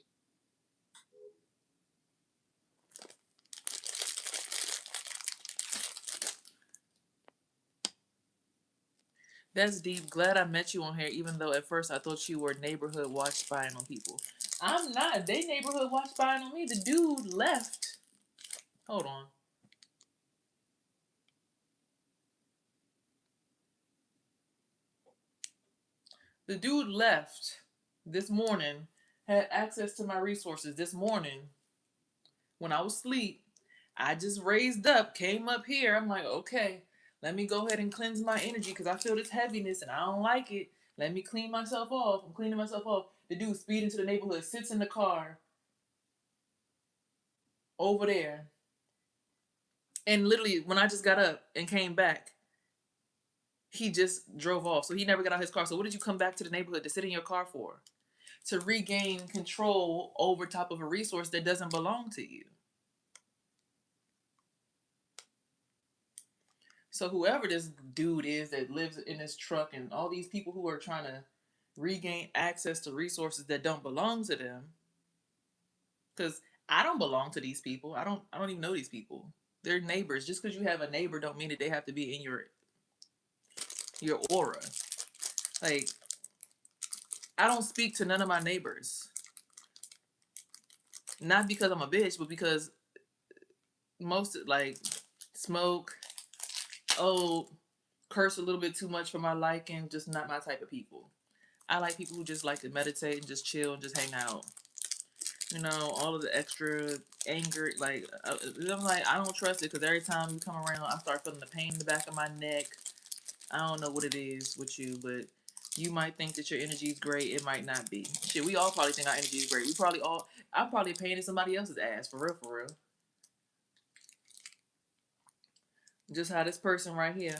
That's deep. Glad I met you on here, even though at first I thought you were neighborhood watch spying on people. I'm not. They neighborhood watch spying on me. The dude left. Hold on. The dude left this morning, had access to my resources this morning when I was asleep. I just raised up, came up here. I'm like, okay, let me go ahead and cleanse my energy because I feel this heaviness and I don't like it. Let me clean myself off. I'm cleaning myself off. The dude speeding to the neighborhood, sits in the car over there. And literally, when I just got up and came back, he just drove off. So he never got out his car. So what did you come back to the neighborhood to sit in your car for? To regain control over top of a resource that doesn't belong to you. So whoever this dude is that lives in this truck and all these people who are trying to regain access to resources that don't belong to them, because I don't belong to these people. I don't even know these people. They're neighbors. Just because you have a neighbor don't mean that they have to be in your aura. Like, I don't speak to none of my neighbors. Not because I'm a bitch, but because most like smoke, oh, curse a little bit too much for my liking, just not my type of people. I like people who just like to meditate and just chill and just hang out. You know, all of the extra anger, like I'm like, I don't trust it because every time you come around, I start feeling the pain in the back of my neck. I don't know what it is with you, but you might think that your energy is great. It might not be. Shit, we all probably think our energy is great. We probably all. I'm probably painting somebody else's ass for real, for real. Just how this person right here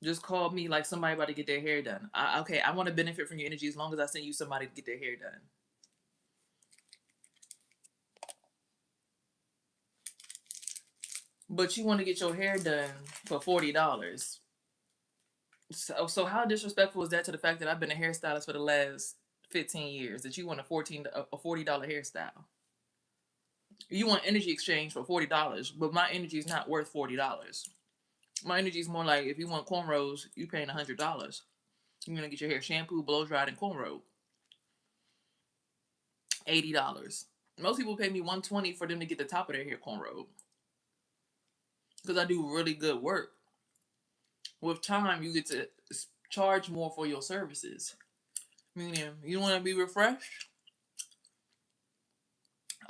just called me like somebody about to get their hair done. Okay, I want to benefit from your energy as long as I send you somebody to get their hair done. But you want to get your hair done for $40. So how disrespectful is that to the fact that I've been a hairstylist for the last 15 years? That you want a $40 hairstyle? You want energy exchange for $40, but my energy is not worth $40. My energy is more like if you want cornrows, you paying $100. You're gonna get your hair shampoo, blow dried, and cornrowed. $80. Most people pay me $120 for them to get the top of their hair cornrowed because I do really good work. With time, you get to charge more for your services. Meaning, you want to be refreshed?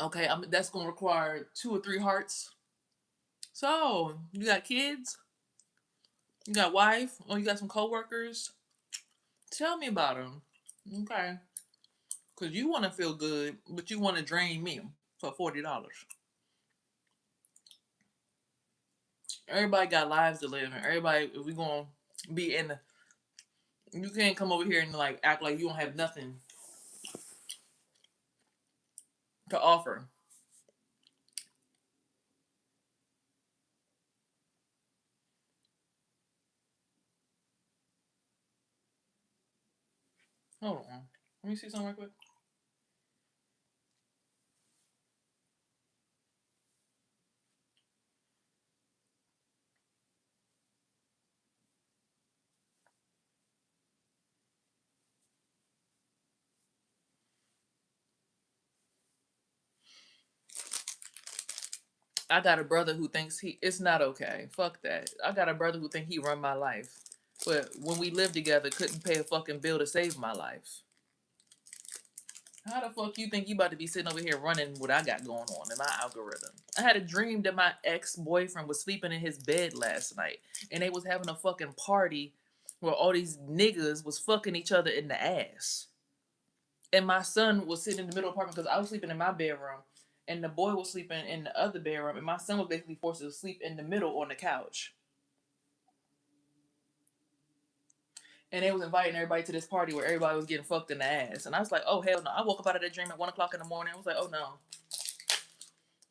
Okay, that's gonna require 2 or 3 hearts. So you got kids? You got wife? Or you got some coworkers? Tell me about them. Okay, because you want to feel good, but you want to drain me for $40. Everybody got lives to live, and everybody, if we gonna be in the, you can't come over here and like act like you don't have nothing to offer. Hold on, let me see something real quick. I got a brother who thinks it's not okay. Fuck that. I got a brother who think he run my life, but when we lived together, couldn't pay a fucking bill to save my life. How the fuck you think you about to be sitting over here running what I got going on in my algorithm? I had a dream that my ex-boyfriend was sleeping in his bed last night, and they was having a fucking party where all these niggas was fucking each other in the ass. And my son was sitting in the middle of the apartment because I was sleeping in my bedroom, and the boy was sleeping in the other bedroom, and my son was basically forced to sleep in the middle on the couch. And they was inviting everybody to this party where everybody was getting fucked in the ass. And I was like, oh hell no. I woke up out of that dream at 1 o'clock in the morning. I was like, oh no.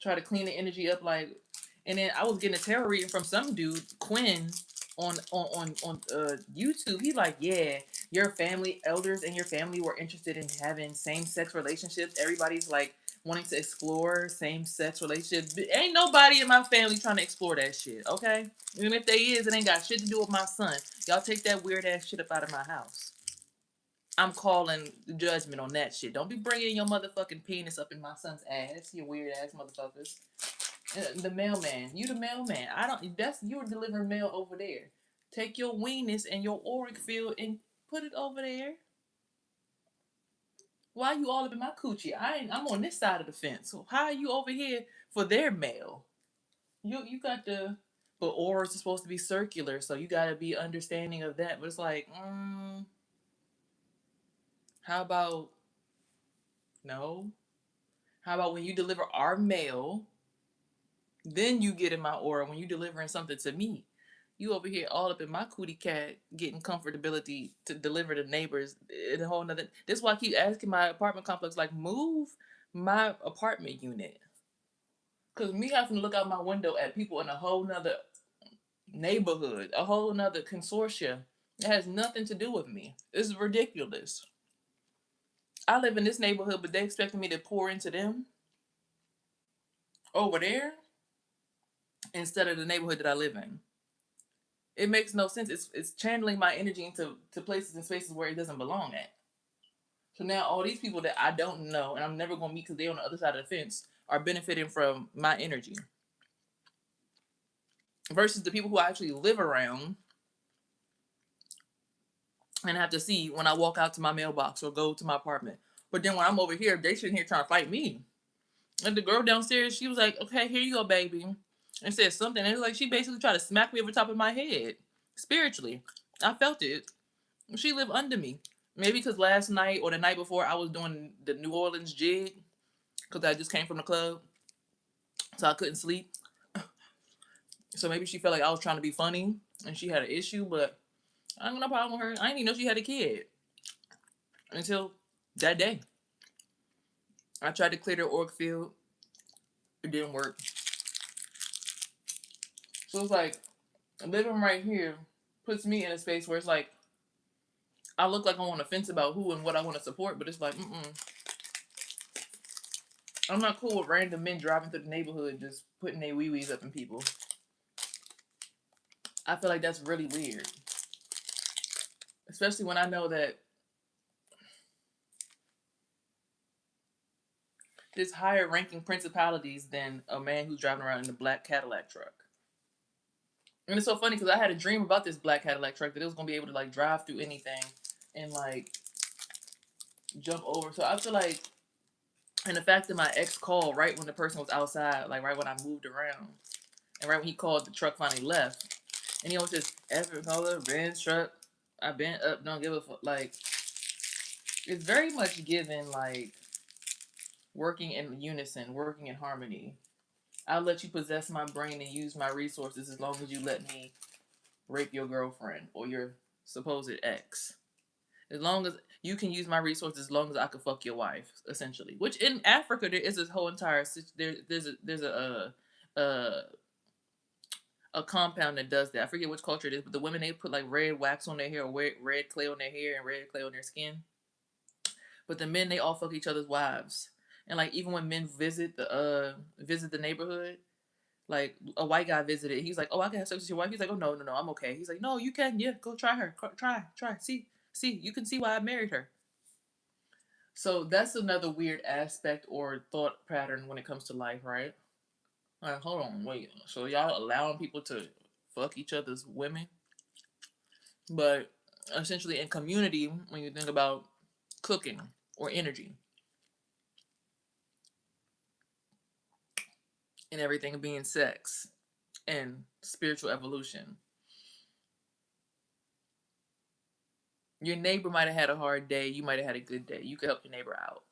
try to clean the energy up, like. And then I was getting a tarot reading from some dude, Quinn, on YouTube. He like, yeah, your family elders and your family were interested in having same sex relationships. Everybody's like wanting to explore same sex relationships. But ain't nobody in my family trying to explore that shit. Okay, even if they is, it ain't got shit to do with my son. Y'all take that weird ass shit up out of my house. I'm calling judgment on that shit. Don't be bringing your motherfucking penis up in my son's ass, you weird ass motherfuckers. The mailman, you the mailman. I don't. That's you're delivering mail over there. Take your weenus and your auric field and put it over there. Why you all up in my coochie? I'm on this side of the fence. So how are you over here for their mail? You got the. But auras are supposed to be circular, so you got to be understanding of that. But it's like, how about no? How about when you deliver our mail, then you get in my aura when you delivering something to me? You over here all up in my cootie cat getting comfortability to deliver to neighbors in a whole nother. This is why I keep asking my apartment complex, like, move my apartment unit. Cause me having to look out my window at people in a whole nother neighborhood, a whole nother consortia, it has nothing to do with me. It's ridiculous. I live in this neighborhood, but they expecting me to pour into them over there instead of the neighborhood that I live in. It makes no sense. It's channeling my energy into places and spaces where it doesn't belong at. So now all these people that I don't know and I'm never gonna meet because they're on the other side of the fence are benefiting from my energy. Versus the people who I actually live around and have to see when I walk out to my mailbox or go to my apartment. But then when I'm over here, they sitting here trying to fight me. And the girl downstairs, she was like, okay, here you go, baby. And said something. And it was like she basically tried to smack me over the top of my head. Spiritually. I felt it. She lived under me. Maybe because last night or the night before I was doing the New Orleans jig. Because I just came from the club. So I couldn't sleep. So maybe she felt like I was trying to be funny. And she had an issue. But I don't have no problem with her. I didn't even know she had a kid. Until that day. I tried to clear the org field. It didn't work. So it's like living right here puts me in a space where it's like I look like I'm on the fence about who and what I want to support, but it's like, I'm not cool with random men driving through the neighborhood just putting their wee wees up in people. I feel like that's really weird, especially when I know that there's higher ranking principalities than a man who's driving around in a black Cadillac truck. And it's so funny because I had a dream about this black Cadillac truck that it was gonna be able to like drive through anything and like jump over. So I feel like, and the fact that my ex called right when the person was outside, like right when I moved around, and right when he called, the truck finally left, and he was just effing color Benz truck. I been up, don't give a fuck. Like it's very much given like working in unison, working in harmony. I'll let you possess my brain and use my resources as long as you let me rape your girlfriend or your supposed ex. As long as you can use my resources, as long as I can fuck your wife, essentially. Which in Africa there is this whole entire there's a compound that does that. I forget which culture it is, but the women they put like red wax on their hair, or red clay on their hair, and red clay on their skin. But the men they all fuck each other's wives, and like even when men visit the neighborhood, like a white guy visited, he's like, "Oh, I can have sex with your wife." He's like, "Oh no, I'm okay." He's like, "No, you can, yeah, go try her, try, see, you can see why I married her." So that's another weird aspect or thought pattern when it comes to life, right? Like, hold on, wait. So y'all allowing people to fuck each other's women, but essentially in community, when you think about cooking or energy and everything being sex and spiritual evolution, your neighbor might have had a hard day. You might have had a good day. You could help your neighbor out,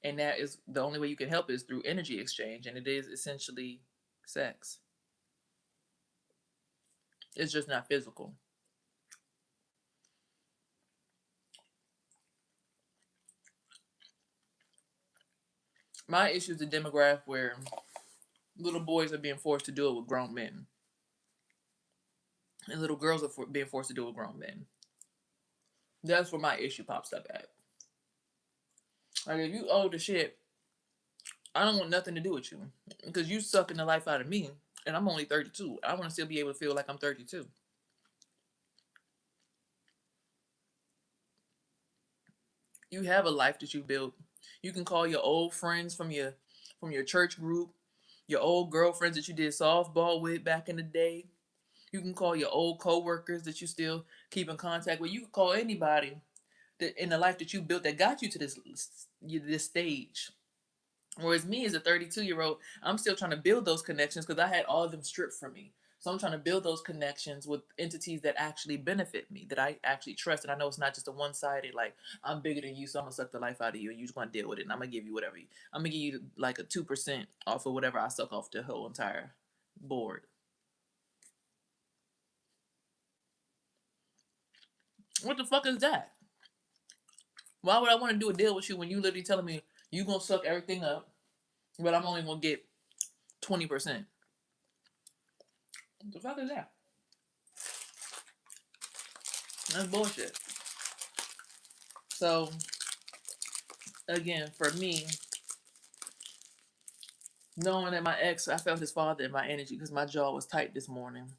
and that is the only way you can help is through energy exchange, and it is essentially sex. It's just not physical. My issue is the demographic where Little boys are being forced to do it with grown men, and little girls are being forced to do it with grown men. That's where my issue pops up at. Like, if you old as shit, I don't want nothing to do with you because you sucking the life out of me, and I'm only 32. I want to still be able to feel like I'm 32. You have a life that you built. You can call your old friends from your church group, your old girlfriends that you did softball with back in the day. You can call your old coworkers that you still keep in contact with. You can call anybody that in the life that you built that got you to this stage. Whereas me as a 32-year-old, I'm still trying to build those connections because I had all of them stripped from me. So I'm trying to build those connections with entities that actually benefit me, that I actually trust. And I know it's not just a one-sided, like, I'm bigger than you, so I'm gonna suck the life out of you and you just gonna deal with it. And I'm gonna give you whatever. I'm gonna give you like a 2% off of whatever I suck off the whole entire board. What the fuck is that? Why would I want to do a deal with you when you literally telling me you gonna suck everything up, but I'm only gonna get 20%? What the fuck is that? That's bullshit. So again, for me, knowing that my ex, I felt his father in my energy because my jaw was tight this morning.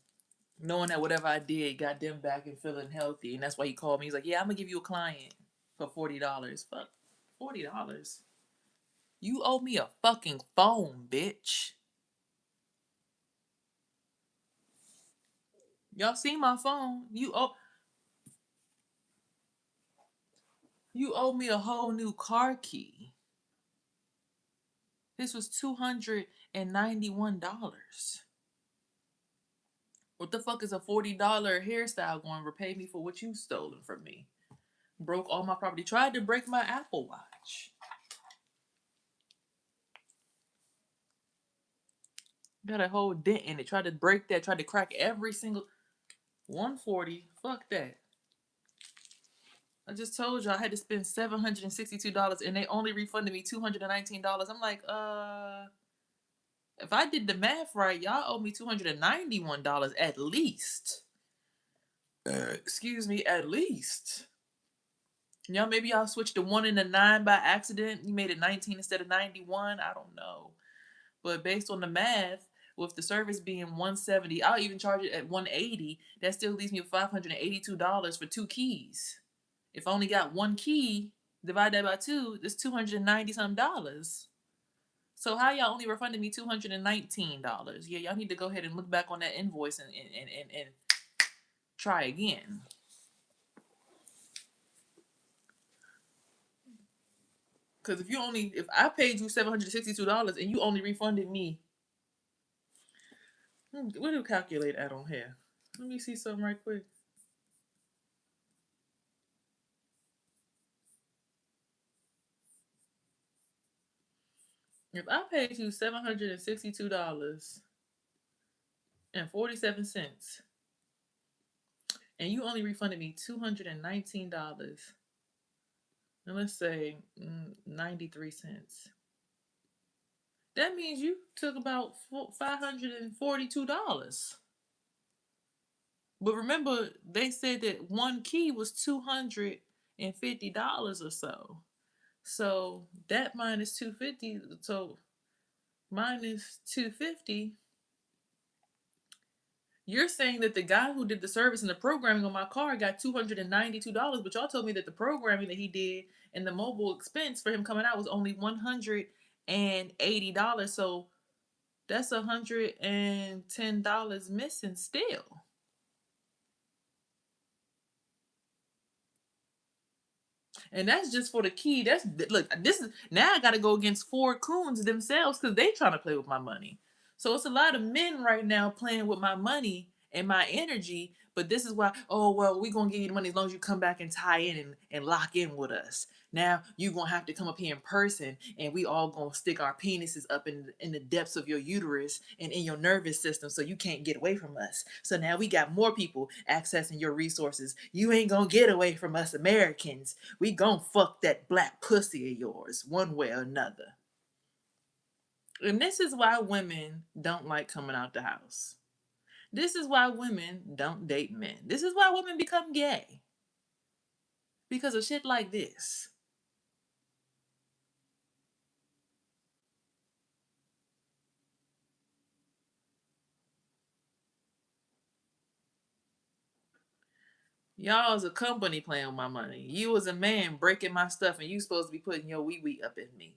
Knowing that whatever I did got them back and feeling healthy, and that's why he called me. He's like, "Yeah, I'm gonna give you a client for $40." Fuck, $40. You owe me a fucking phone, bitch. Y'all see my phone? You owe me a whole new car key. This was $291. What the fuck is a $40 hairstyle going to repay me for what you stolen from me? Broke all my property. Tried to break my Apple Watch. Got a whole dent in it. Tried to break that. Tried to crack every single 140. Fuck that. I just told you I had to spend $762 and they only refunded me $219. I'm like, if I did the math right, y'all owe me $291 at least. Excuse me, at least. Y'all, maybe y'all switched the 1 and the 9 by accident. You made it 19 instead of 91. I don't know. But based on the math, with the service being 170, I'll even charge it at 180. That still leaves me with $582 for 2 keys. If I only got 1 key, divide that by 2, that's $290 some dollars. So how y'all only refunded me $219? Yeah, y'all need to go ahead and look back on that invoice and try again. Because if I paid you $762 and you only refunded me, what do calculate add on here? Let me see something right quick. If I paid you $762.47 and you only refunded me $219, and let's say 93 cents, that means you took about $542. But remember, they said that 1 key was $250 or so. So that minus 250, so minus 250, you're saying that the guy who did the service and the programming on my car got $292, but y'all told me that the programming that he did and the mobile expense for him coming out was only $180. So that's $110 missing still. And that's just for the key. That's look. This is now I got to go against four coons themselves because they trying to play with my money. So it's a lot of men right now playing with my money and my energy. But this is why. Oh well, we gonna give you the money as long as you come back and tie in and lock in with us. Now you gonna have to come up here in person, and we all gonna stick our penises up in the depths of your uterus and in your nervous system, so you can't get away from us. So now we got more people accessing your resources. You ain't gonna get away from us Americans. We gon' fuck that black pussy of yours one way or another. And this is why women don't like coming out the house. This is why women don't date men. This is why women become gay. Because of shit like this. Y'all as a company playing with my money. You as a man breaking my stuff and you supposed to be putting your wee wee up in me.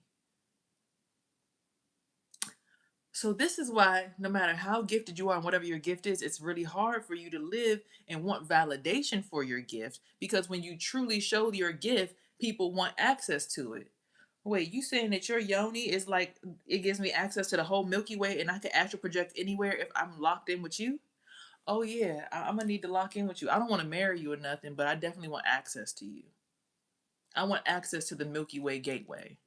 So this is why no matter how gifted you are and whatever your gift is, it's really hard for you to live and want validation for your gift because when you truly show your gift, people want access to it. Wait, you saying that your yoni is like it gives me access to the whole Milky Way and I can astral project anywhere if I'm locked in with you? Oh yeah, I'm gonna need to lock in with you. I don't want to marry you or nothing, but I definitely want access to you. I want access to the Milky Way gateway.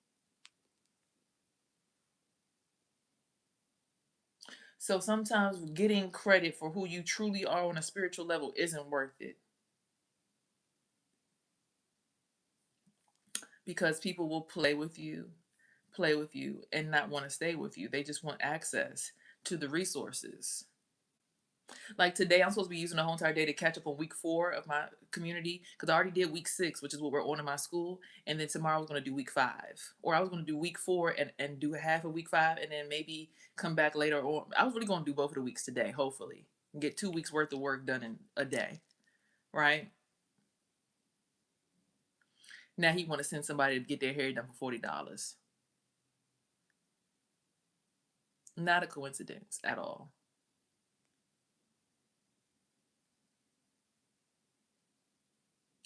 So sometimes getting credit for who you truly are on a spiritual level isn't worth it because people will play with you, and not want to stay with you. They just want access to the resources. Like today, I'm supposed to be using the whole entire day to catch up on week 4 of my community because I already did week 6, which is what we're on in my school. And then tomorrow I was going to do week 5, or I was going to do week 4 and do half of week 5, and then maybe come back later. Or I was really going to do both of the weeks today, hopefully, and get 2 weeks worth of work done in a day, right? Now he want to send somebody to get their hair done for $40. Not a coincidence at all.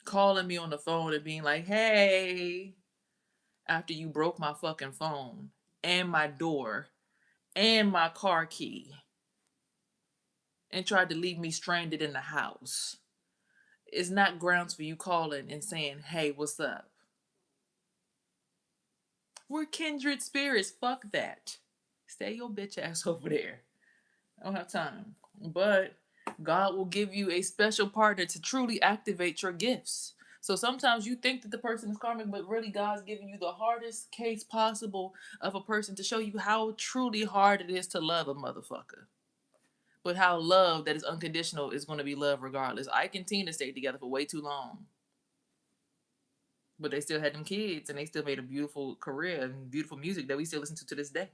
Calling me on the phone and being like, "Hey," after you broke my fucking phone and my door and my car key and tried to leave me stranded in the house. It's not grounds for you calling and saying, "Hey, what's up?" We're kindred spirits. Fuck that. Stay your bitch ass over there. I don't have time. But God will give you a special partner to truly activate your gifts. So sometimes you think that the person is karmic, but really God's giving you the hardest case possible of a person to show you how truly hard it is to love a motherfucker. But how love that is unconditional is going to be love regardless. Ike and Tina stayed together for way too long. But they still had them kids and they still made a beautiful career and beautiful music that we still listen to this day.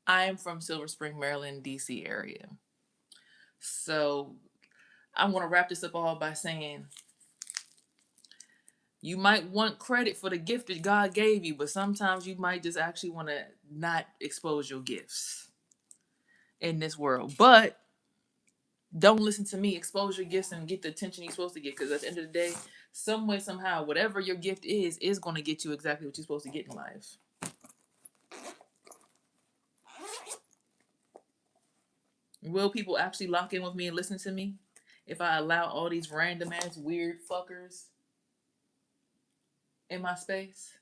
I am from Silver Spring, Maryland, DC area. So I'm going to wrap this up all by saying you might want credit for the gift that God gave you, but sometimes you might just actually want to not expose your gifts in this world. But don't listen to me. Expose your gifts and get the attention you're supposed to get. Because at the end of the day, some way, somehow, whatever your gift is going to get you exactly what you're supposed to get in life. Will people actually lock in with me and listen to me if I allow all these random ass weird fuckers in my space?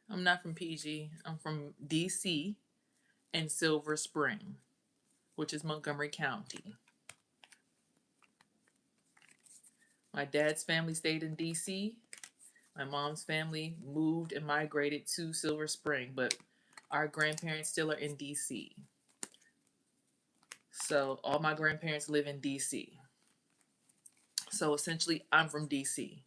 I'm not from PG. I'm from DC and Silver Spring, which is Montgomery County. My dad's family stayed in DC. My mom's family moved and migrated to Silver Spring, but our grandparents still are in DC. So all my grandparents live in DC. So essentially, I'm from DC.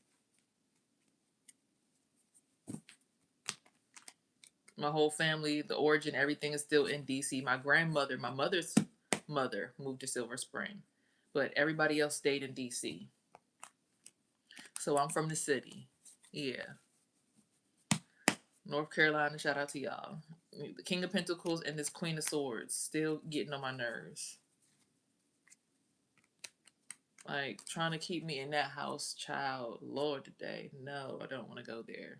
My whole family, the origin, everything is still in DC. My grandmother, my mother's mother, moved to Silver Spring, but everybody else stayed in DC. So I'm from the city. Yeah. North Carolina, shout out to y'all. The King of Pentacles and this Queen of Swords still getting on my nerves. Like trying to keep me in that house, child. Lord, today. No, I don't want to go there.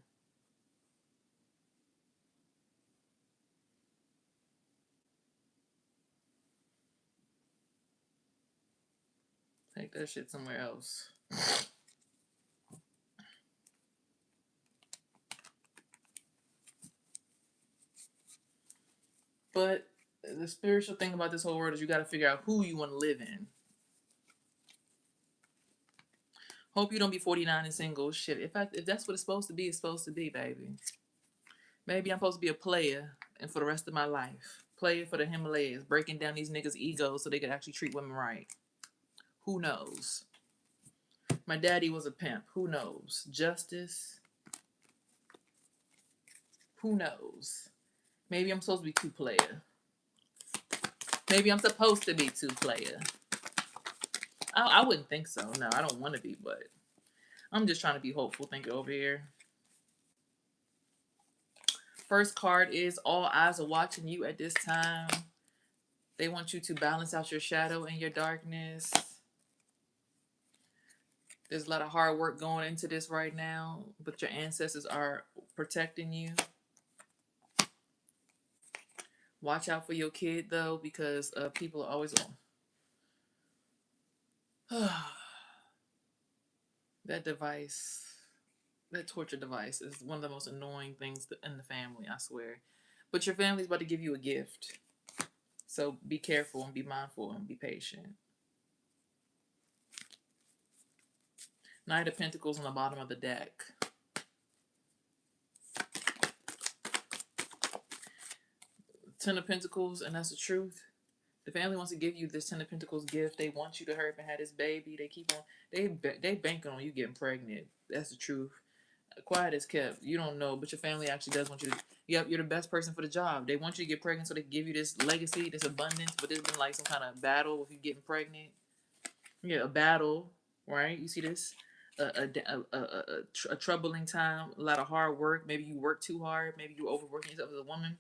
Take that shit somewhere else. But the spiritual thing about this whole world is you got to figure out who you want to live in. Hope you don't be 49 and single. Shit, if that's what it's supposed to be, it's supposed to be, baby. Maybe I'm supposed to be a player, and for the rest of my life, player for the Himalayas, breaking down these niggas' egos so they could actually treat women right. Who knows? My daddy was a pimp. Who knows? Justice. Who knows? Maybe I'm supposed to be two player. Maybe I'm supposed to be two player. I wouldn't think so. No, I don't want to be, but I'm just trying to be hopeful. Think over here. First card is all eyes are watching you at this time. They want you to balance out your shadow and your darkness. There's a lot of hard work going into this right now, but your ancestors are protecting you. Watch out for your kid though, because people are always on. That device, that torture device, is one of the most annoying things in the family. I swear. But your family's about to give you a gift, so be careful and be mindful and be patient. Knight of Pentacles on the bottom of the deck. Ten of Pentacles, and that's the truth. The family wants to give you this Ten of Pentacles gift. They want you to hurry up and have this baby. They keep on. They banking on you getting pregnant. That's the truth. Quiet as kept. You don't know, but your family actually does want you to. Yep, you're the best person for the job. They want you to get pregnant so they can give you this legacy, this abundance. But there's been like some kind of battle with you getting pregnant. Yeah, a battle, right? You see this? A troubling time, a lot of hard work. Maybe you work too hard. Maybe you're overworking yourself as a woman,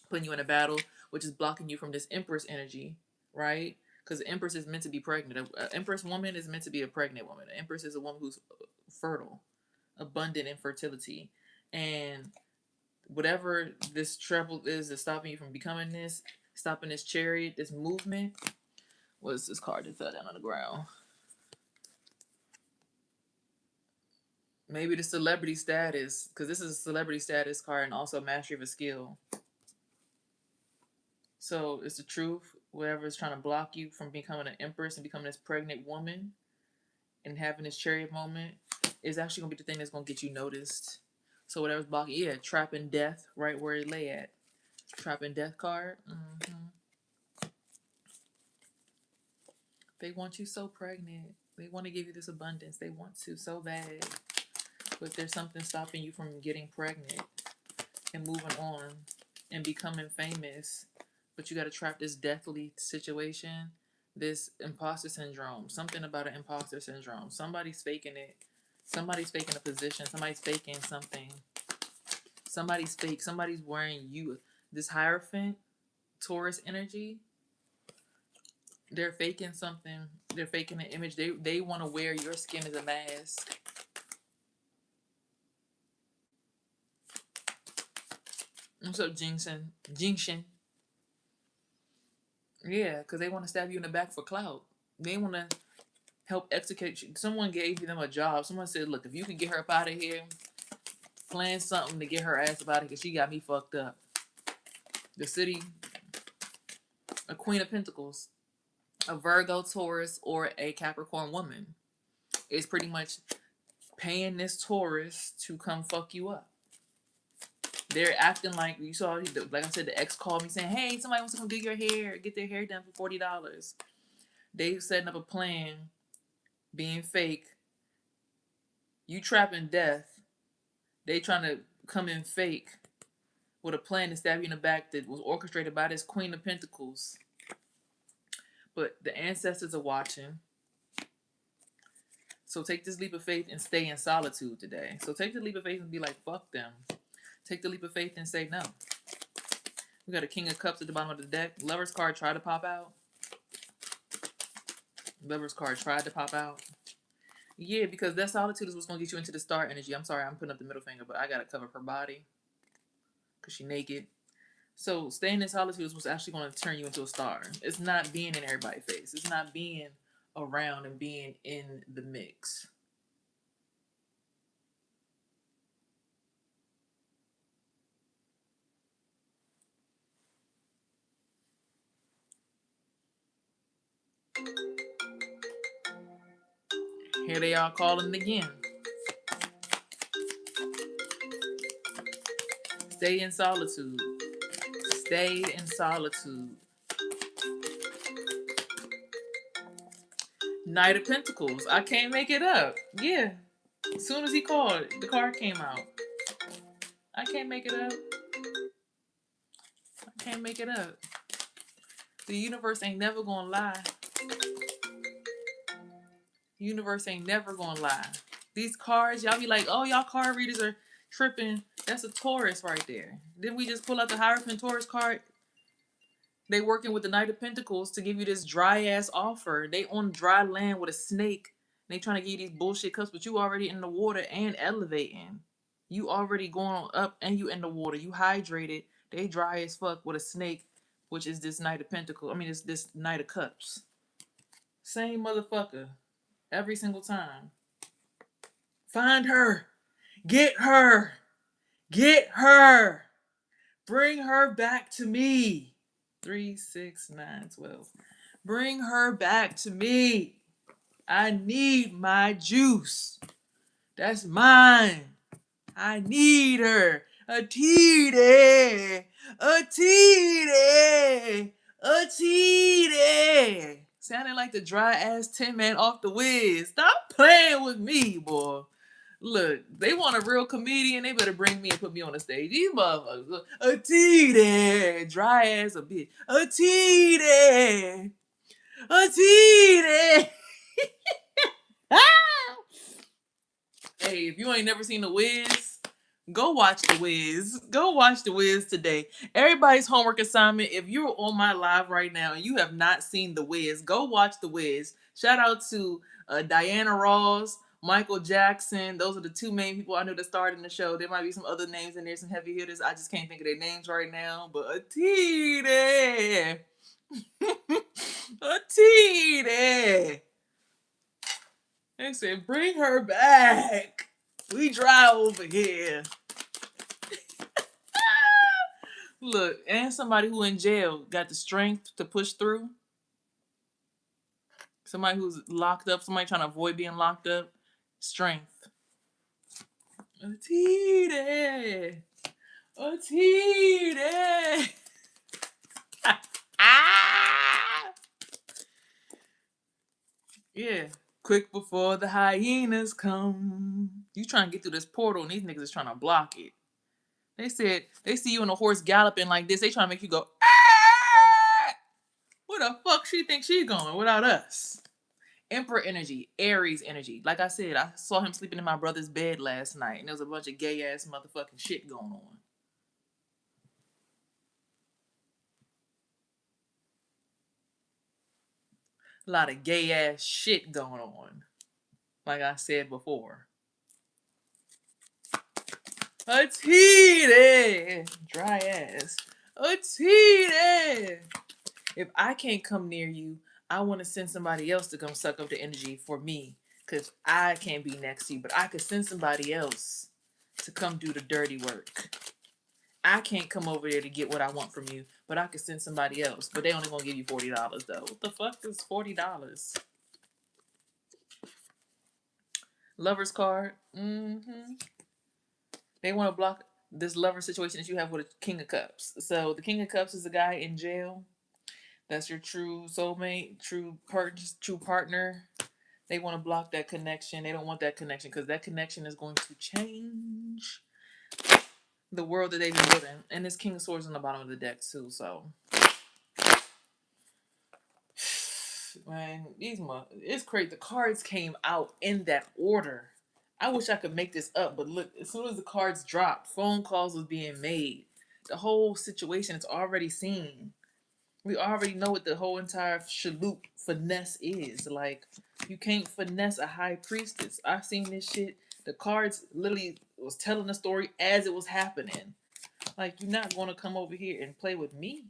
putting you in a battle, which is blocking you from this Empress energy, right? Because the Empress is meant to be pregnant. An Empress woman is meant to be a pregnant woman. An Empress is a woman who's fertile, abundant in fertility. And whatever this trouble is that's stopping you from becoming this, stopping this chariot, this movement, was this card that fell down on the ground. Maybe the celebrity status, because this is a celebrity status card and also mastery of a skill. So it's the truth. Whatever is trying to block you from becoming an empress and becoming this pregnant woman and having this chariot moment is actually gonna be the thing that's gonna get you noticed. So whatever's blocking, yeah, trapping death right where it lay at. Trapping death card. They want you so pregnant. They want to give you this abundance. They want to so bad. But there's something stopping you from getting pregnant and moving on and becoming famous. But you got to trap this deathly situation, this imposter syndrome. Something about an imposter syndrome. Somebody's faking it. Somebody's faking a position. Somebody's faking something. Somebody's fake. Somebody's wearing you. This Hierophant, Taurus energy. They're faking something. They're faking an image. They want to wear your skin as a mask. What's up, Jinxin? Yeah, because they want to stab you in the back for clout. They want to help execute you. Someone gave them a job. Someone said, look, if you can get her up out of here, plan something to get her ass up out of here because she got me fucked up. The city, a Queen of Pentacles, a Virgo, Taurus, or a Capricorn woman is pretty much paying this Taurus to come fuck you up. They're acting like you saw, like I said, the ex called me saying, hey, somebody wants to come do your hair, get their hair done for $40. They setting up a plan, being fake. You trapping death. They trying to come in fake with a plan to stab you in the back that was orchestrated by this Queen of Pentacles. But the ancestors are watching. So take this leap of faith and stay in solitude today. So take the leap of faith and be like, fuck them. Take the leap of faith and say no. We got a King of Cups at the bottom of the deck. Lover's card tried to pop out. Lover's card tried to pop out. Yeah, because that solitude is what's going to get you into the star energy. I'm sorry, I'm putting up the middle finger, but I got to cover her body because she's naked. So staying in solitude is what's actually going to turn you into a star. It's not being in everybody's face. It's not being around and being in the mix. Here they are calling again. Stay in solitude. Stay in solitude. Knight of Pentacles. I can't make it up. Yeah. As soon as he called, the card came out. I can't make it up. I can't make it up. The universe ain't never gonna lie. The universe ain't never gonna lie. These cards, y'all be like, oh, y'all card readers are tripping. That's a Taurus right there. Didn't we just pull out the Hierophant Taurus card? They working with the Knight of Pentacles to give you this dry ass offer. They on dry land with a snake. And they trying to give you these bullshit cups, but you already in the water and elevating. You already going up and you in the water. You hydrated. They dry as fuck with a snake, which is this Knight of Pentacles. I mean, it's this Knight of Cups. Same motherfucker. Every single time. Find her. Get her. Get her. Bring her back to me. 3, 6, 9, 12. Bring her back to me. I need my juice. That's mine. I need her. A titty. A titty. A titty. Sounding like the dry ass Tin Man off the Wiz. Stop playing with me, boy. Look, they want a real comedian. They better bring me and put me on the stage. These motherfuckers. A titty. Dry ass a bitch. A titty. A titty. Hey, if you ain't never seen The Wiz, go watch The Wiz. Go watch The Wiz today. Everybody's homework assignment, if you're on my live right now and you have not seen The Wiz, go watch The Wiz. Shout out to Diana Ross, Michael Jackson. Those are the two main people I know that started in the show. There might be some other names in there, some heavy hitters. I just can't think of their names right now. But a titty. A titty. They said, bring her back. We dry over here. Look, and somebody who in jail got the strength to push through. Somebody who's locked up, somebody trying to avoid being locked up. Strength. Atite. Atite. Ah! Yeah. Quick before the hyenas come. You trying to get through this portal and these niggas is trying to block it. They said they see you on a horse galloping like this. They trying to make you go, ah! Where the fuck she think she going without us? Emperor energy, Aries energy. Like I said, I saw him sleeping in my brother's bed last night, and there was a bunch of gay ass motherfucking shit going on. A lot of gay ass shit going on. Like I said before. A titty! Dry ass. A titty! If I can't come near you, I want to send somebody else to come suck up the energy for me. Because I can't be next to you, but I could send somebody else to come do the dirty work. I can't come over there to get what I want from you, but I could send somebody else. But they only gonna give you $40 though. What the fuck is $40? Lover's card. Mm-hmm. They want to block this lover situation that you have with a King of Cups. So the King of Cups is a guy in jail. That's your true soulmate, true partner. They want to block that connection. They don't want that connection because that connection is going to change the world that they live in. And this King of Swords on the bottom of the deck too. So, man, it's crazy. The cards came out in that order. I wish I could make this up, but look, as soon as the cards dropped, phone calls was being made. The whole situation is already seen. We already know what the whole entire shaloop finesse is. Like, you can't finesse a high priestess. I've seen this shit. The cards literally was telling the story as it was happening. Like, you're not going to come over here and play with me.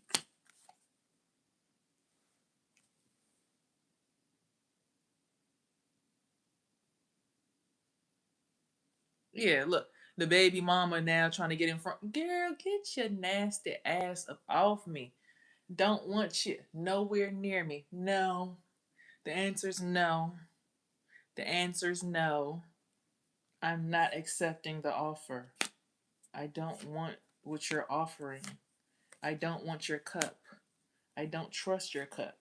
Yeah, look. The baby mama now trying to get in front. Girl, get your nasty ass up off me. Don't want you nowhere near me. No. The answer is no. The answer is no. I'm not accepting the offer. I don't want what you're offering. I don't want your cup. I don't trust your cup.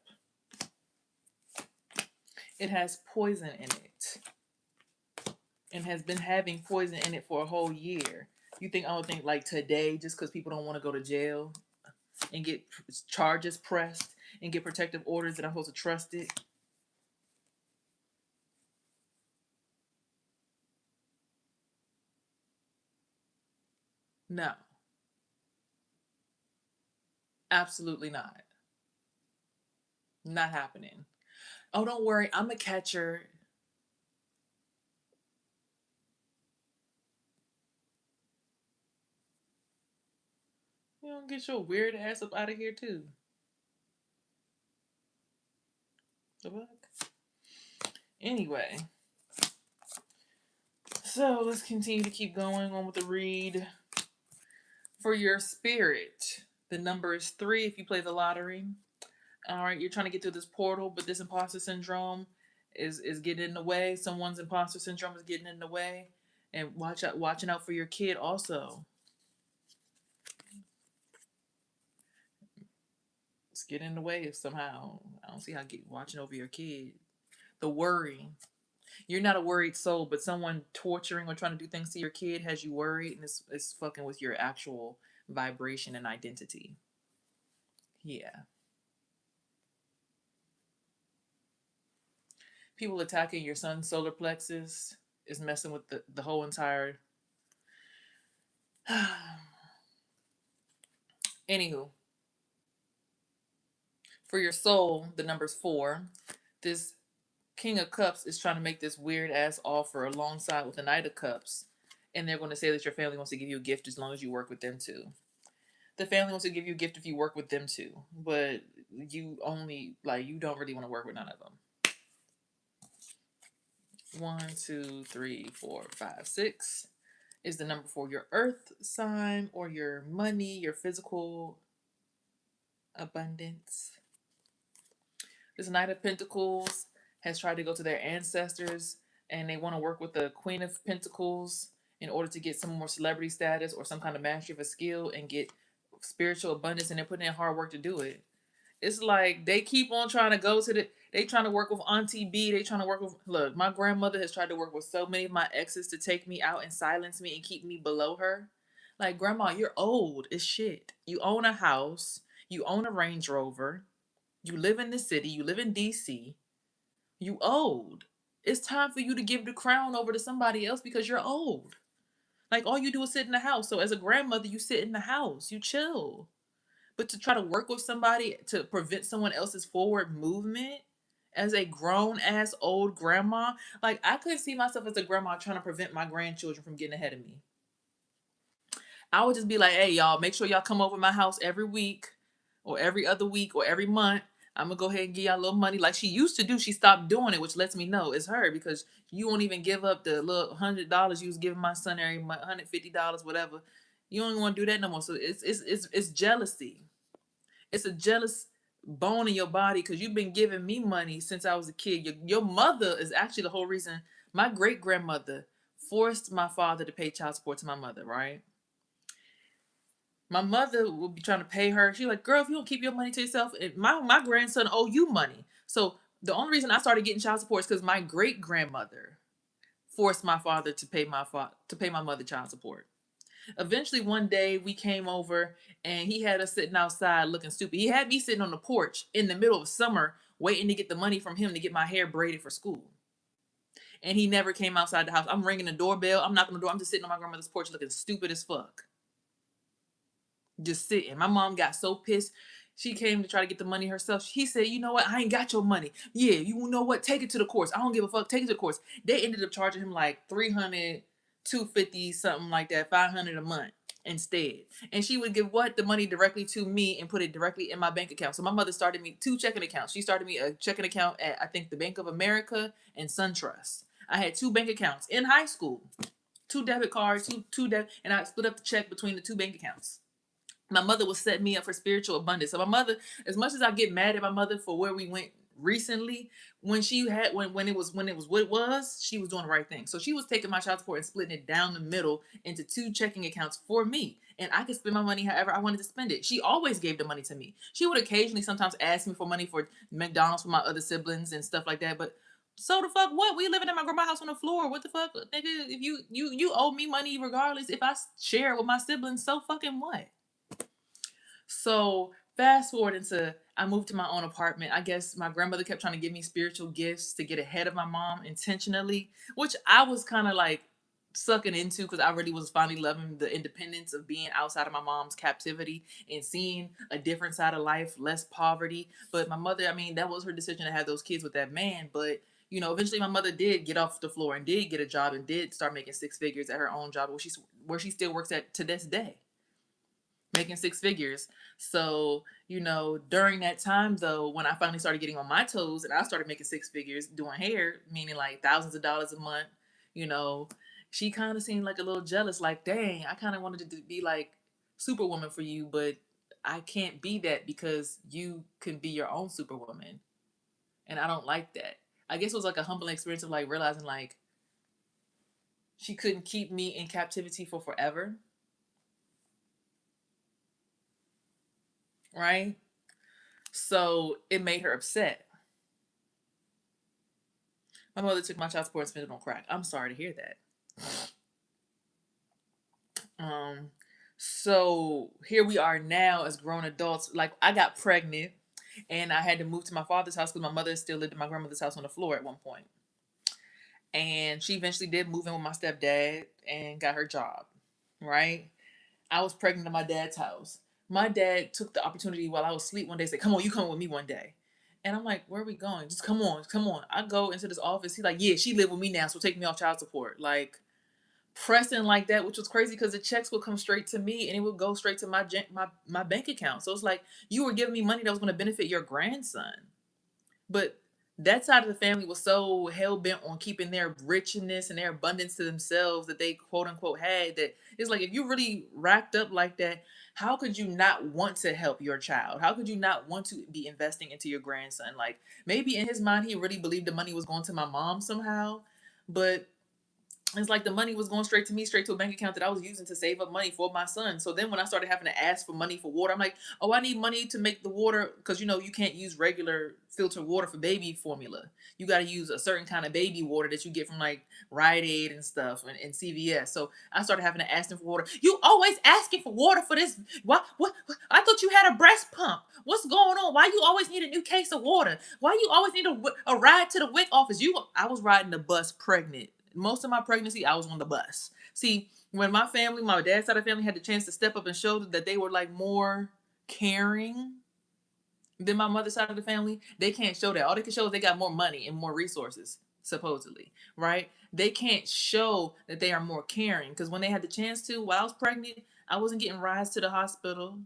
It has poison in it and has been having poison in it for a whole year. You think I would think like today, just because people don't want to go to jail and get charges pressed and get protective orders, that I'm supposed to trust it? No, absolutely not. Not happening. Oh, don't worry, I'm a catcher. You don't get your weird ass up out of here too. The fuck? Anyway, so let's continue to keep going on with the read. For your spirit, the number is 3 if you play the lottery. All right, you're trying to get through this portal, but this imposter syndrome is getting in the way. Someone's imposter syndrome is getting in the way, and watching out for your kid also. It's getting in the way if somehow. I don't see how watching over your kid. The worry. You're not a worried soul, but someone torturing or trying to do things to your kid has you worried, and it's fucking with your actual vibration and identity. Yeah. People attacking your son's solar plexus is messing with the whole entire. Anywho, for your soul, the number's 4. This King of Cups is trying to make this weird ass offer alongside with the Knight of Cups, and they're going to say that your family wants to give you a gift as long as you work with them too. The family wants to give you a gift if you work with them too, but you only like you don't really want to work with none of them. 1, 2, 3, 4, 5, 6 is the number for your earth sign or your money, your physical abundance. This Knight of Pentacles has tried to go to their ancestors and they want to work with the Queen of Pentacles in order to get some more celebrity status or some kind of mastery of a skill and get spiritual abundance, and they're putting in hard work to do it. It's like they keep on trying to go to they trying to work with Auntie B. They trying to work with, look, my grandmother has tried to work with so many of my exes to take me out and silence me and keep me below her. Like, grandma, you're old as shit. You own a house. You own a Range Rover. You live in the city. You live in DC. You old. It's time for you to give the crown over to somebody else because you're old. Like, all you do is sit in the house. So as a grandmother, you sit in the house. You chill. But to try to work with somebody to prevent someone else's forward movement as a grown ass old grandma, like, I couldn't see myself as a grandma trying to prevent my grandchildren from getting ahead of me. I would just be like, hey, y'all, make sure y'all come over my house every week or every other week or every month. I'm gonna go ahead and give y'all a little money like she used to do. She stopped doing it, which lets me know it's her, because you won't even give up the little $100 you was giving my son every month, $150, whatever. You don't even want to do that no more. So it's jealousy. It's a jealous bone in your body because you've been giving me money since I was a kid. Your mother is actually the whole reason. My great grandmother forced my father to pay child support to my mother, right? My mother would be trying to pay her. She's like, girl, if you don't keep your money to yourself, my grandson owe you money. So the only reason I started getting child support is because my great grandmother forced my father to pay my mother child support. Eventually, one day we came over and he had us sitting outside looking stupid. He had me sitting on the porch in the middle of summer waiting to get the money from him to get my hair braided for school. And he never came outside the house. I'm ringing the doorbell. I'm knocking the door. I'm just sitting on my grandmother's porch looking stupid as fuck. Just sitting. My mom got so pissed. She came to try to get the money herself. He said, you know what? I ain't got your money. Yeah, you know what? Take it to the courts. I don't give a fuck. Take it to the courts. They ended up charging him like 300, 250, something like that, 500 a month instead. And she would give the money directly to me and put it directly in my bank account. So my mother started me 2 checking accounts. She started me a checking account at, I think, the Bank of America and SunTrust. I had 2 bank accounts in high school, 2 debit cards, and I split up the check between the 2 bank accounts. My mother was setting me up for spiritual abundance. So my mother, as much as I get mad at my mother for where we went recently, when it was what it was, she was doing the right thing. So she was taking my child support and splitting it down the middle into two checking accounts for me, and I could spend my money however I wanted to spend it. She always gave the money to me. She would occasionally sometimes ask me for money for McDonald's for my other siblings and stuff like that, but so the fuck what? We living in my grandma's house on the floor. What the fuck, nigga? If you owe me money regardless. If I share it with my siblings, so fucking what? So fast forward into I moved to my own apartment. I guess my grandmother kept trying to give me spiritual gifts to get ahead of my mom intentionally, which I was kind of like sucking into because I really was finally loving the independence of being outside of my mom's captivity and seeing a different side of life, less poverty. But my mother, I mean, that was her decision to have those kids with that man. But eventually my mother did get off the floor and did get a job and did start making six figures at her own job, where she still works at to this day, making six figures. So, during that time though, when I finally started getting on my toes and I started making six figures doing hair, meaning like thousands of dollars a month, you know, she kind of seemed like a little jealous, like, dang, I kind of wanted to be like superwoman for you, but I can't be that because you can be your own superwoman. And I don't like that. I guess it was like a humbling experience of like realizing like she couldn't keep me in captivity for forever, right? So it made her upset. My mother took my child support and spent it on crack. I'm sorry to hear that. Um, so here we are now as grown adults. Like I got pregnant and I had to move to my father's house because my mother still lived in my grandmother's house on the floor at one point. And she eventually did move in with my stepdad and got her job. Right? I was pregnant at my dad's house. My dad took the opportunity while I was asleep one day, said, "Come on, you come with me one day." And I'm like, "Where are we going? Just come on, come on." I go into this office. He's like, "Yeah, she live with me now, so take me off child support." Like pressing like that, which was crazy because the checks would come straight to me and it would go straight to my bank account. So it's like you were giving me money that was going to benefit your grandson. But that side of the family was so hell bent on keeping their richness and their abundance to themselves that they quote unquote had, that it's like if you really racked up like that, how could you not want to help your child? How could you not want to be investing into your grandson? Like maybe in his mind he really believed the money was going to my mom somehow, but it's like the money was going straight to me, straight to a bank account that I was using to save up money for my son. So then when I started having to ask for money for water, I'm like, oh, I need money to make the water because you can't use regular filtered water for baby formula. You got to use a certain kind of baby water that you get from like Rite Aid and stuff and CVS. So I started having to ask them for water. You always asking for water for this? What? I thought you had a breast pump. What's going on? Why you always need a new case of water? Why you always need a ride to the WIC office? I was riding the bus pregnant. Most of my pregnancy, I was on the bus. See, when my dad's side of the family had the chance to step up and show that they were like more caring than my mother's side of the family, they can't show that. All they can show is they got more money and more resources, supposedly, right? They can't show that they are more caring because when they had the chance to, while I was pregnant, I wasn't getting rides to the hospital.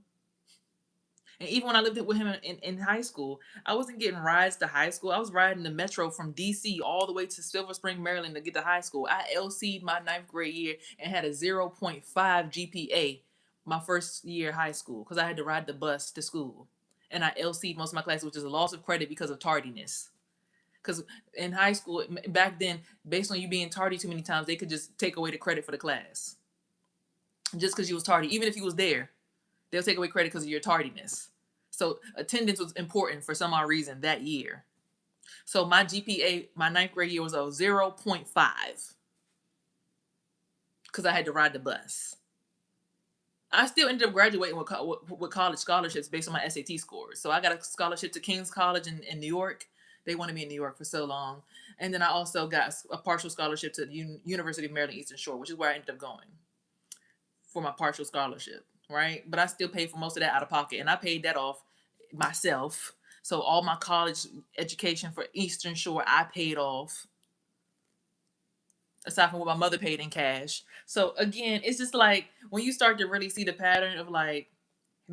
And even when I lived with him in high school, I wasn't getting rides to high school. I was riding the metro from DC all the way to Silver Spring, Maryland to get to high school. I LC'd my ninth grade year and had a 0.5 GPA my first year of high school because I had to ride the bus to school. And I LC'd most of my classes, which is a loss of credit because of tardiness. Because in high school, back then, based on you being tardy too many times, they could just take away the credit for the class. Just because you was tardy. Even if you was there, they'll take away credit because of your tardiness. So attendance was important for some odd reason that year. So my GPA, my ninth grade year was a 0.5 because I had to ride the bus. I still ended up graduating with college scholarships based on my SAT scores. So I got a scholarship to King's College in New York. They wanted me in New York for so long. And then I also got a partial scholarship to the University of Maryland Eastern Shore, which is where I ended up going for my partial scholarship, right? But I still paid for most of that out of pocket, and I paid that off myself. So all my college education for Eastern Shore, I paid off, aside from what my mother paid in cash. So again, it's just like when you start to really see the pattern of like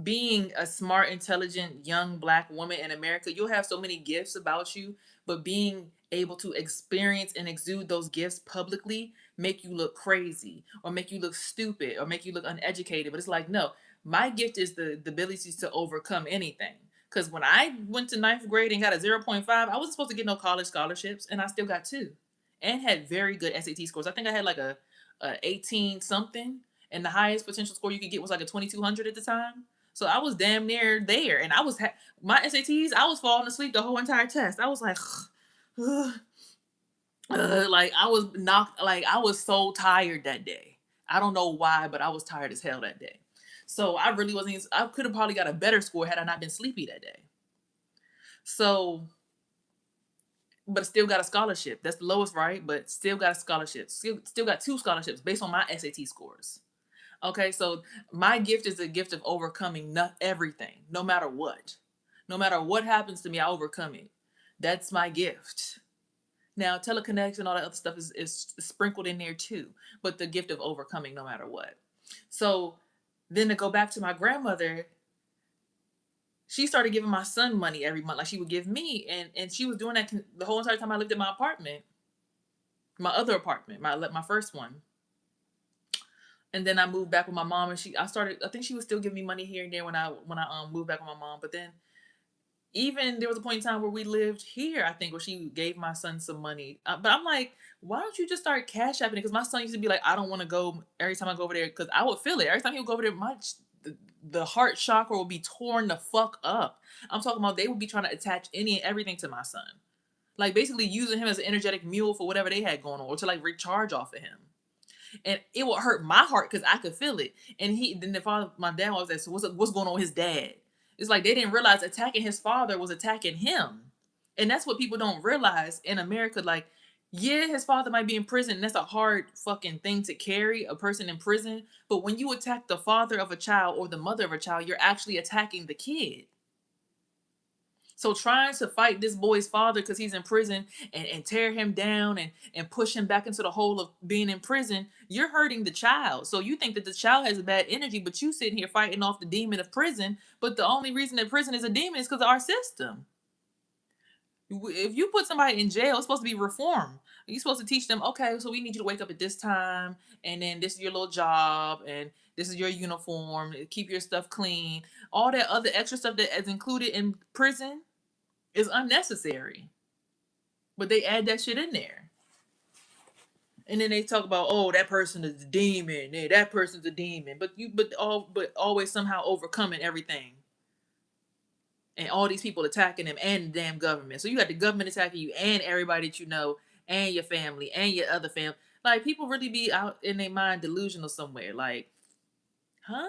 being a smart, intelligent, young black woman in America, you'll have so many gifts about you, but being able to experience and exude those gifts publicly make you look crazy or make you look stupid or make you look uneducated. But it's like, no, my gift is the ability to overcome anything. Because when I went to ninth grade and got a 0.5, I wasn't supposed to get no college scholarships, and I still got two, and had very good SAT scores. I think I had like a 18 something, and the highest potential score you could get was like a 2200 at the time. So I was damn near there, and I was my SATs. I was falling asleep the whole entire test. I was like, like I was knocked. Like I was so tired that day. I don't know why, but I was tired as hell that day. So I really wasn't. I could have probably got a better score had I not been sleepy that day. So, but still got a scholarship. That's the lowest, right? But still got a scholarship. Still got two scholarships based on my SAT scores. Okay, so my gift is the gift of overcoming everything, no matter what. No matter what happens to me, I overcome it. That's my gift. Now, teleconnection and all that other stuff is sprinkled in there too, but the gift of overcoming no matter what. So then to go back to my grandmother, she started giving my son money every month, like she would give me, and she was doing that the whole entire time I lived in my apartment, my other apartment, my first one. And then I moved back with my mom, and I think she was still giving me money here and there when I moved back with my mom. But then even there was a point in time where we lived here, I think, where she gave my son some money. But I'm like, why don't you just start cash apping it? Because my son used to be like, I don't want to go every time I go over there, because I would feel it every time he would go over there. The heart chakra will be torn the fuck up. I'm talking about they would be trying to attach any and everything to my son, like basically using him as an energetic mule for whatever they had going on, or to like recharge off of him. And it would hurt my heart because I could feel it. And then the father, my dad was like, so what's going on with his dad? It's like they didn't realize attacking his father was attacking him. And that's what people don't realize in America. Like, yeah, his father might be in prison. And that's a hard fucking thing to carry, a person in prison. But when you attack the father of a child or the mother of a child, you're actually attacking the kid. So trying to fight this boy's father because he's in prison, and tear him down, and push him back into the hole of being in prison, you're hurting the child. So you think that the child has a bad energy, but you sitting here fighting off the demon of prison. But the only reason that prison is a demon is because of our system. If you put somebody in jail, it's supposed to be reform. You're supposed to teach them, okay, so we need you to wake up at this time, and then this is your little job, and this is your uniform. Keep your stuff clean. All that other extra stuff that is included in prison is unnecessary. But they add that shit in there. And then they talk about, oh, that person is a demon. Hey, that person's a demon. But always somehow overcoming everything. And all these people attacking them, and the damn government. So you got the government attacking you and everybody that you know, and your family and your other family. Like, people really be out in their mind delusional somewhere. Like, huh?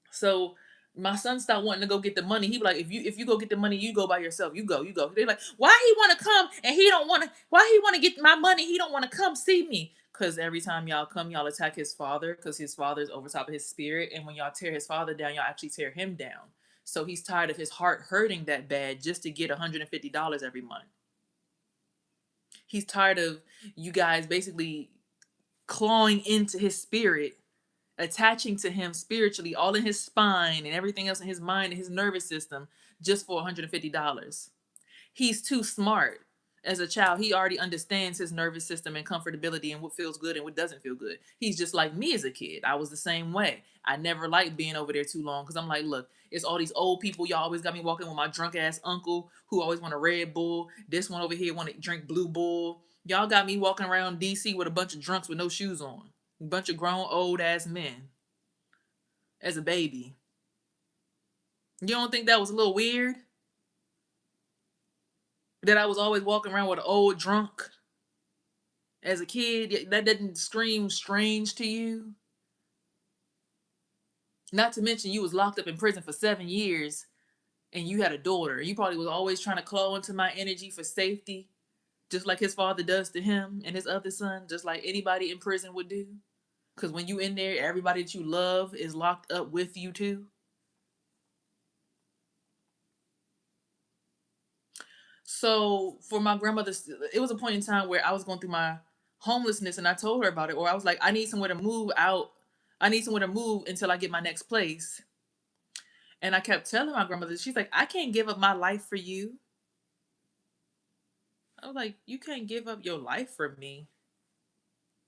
So my son stopped wanting to go get the money. He be like, if you go get the money, you go by yourself. You go. They're like, why he want to come and he don't want to? Why he want to get my money? He don't want to come see me. Cause every time y'all come, y'all attack his father. Cause his father's over top of his spirit, and when y'all tear his father down, y'all actually tear him down. So he's tired of his heart hurting that bad just to get $150 every month. He's tired of you guys basically clawing into his spirit, attaching to him spiritually, all in his spine and everything else in his mind and his nervous system, just for $150. He's too smart. As a child, he already understands his nervous system and comfortability and what feels good and what doesn't feel good. He's just like me as a kid. I was the same way. I never liked being over there too long because I'm like, look, it's all these old people. Y'all always got me walking with my drunk ass uncle who always want a Red Bull. This one over here want to drink Blue Bull. Y'all got me walking around DC with a bunch of drunks with no shoes on. A bunch of grown old ass men as a baby. You don't think that was a little weird? That I was always walking around with an old drunk as a kid? That doesn't scream strange to you? Not to mention you was locked up in prison for 7 years, and you had a daughter. You probably was always trying to claw into my energy for safety, just like his father does to him and his other son, just like anybody in prison would do. Because when you in there, everybody that you love is locked up with you too. So for my grandmother, it was a point in time where I was going through my homelessness, and I told her about it. Or I was like, I need somewhere to move out. I need somewhere to move until I get my next place. And I kept telling my grandmother, she's like, I can't give up my life for you. I was like, you can't give up your life for me.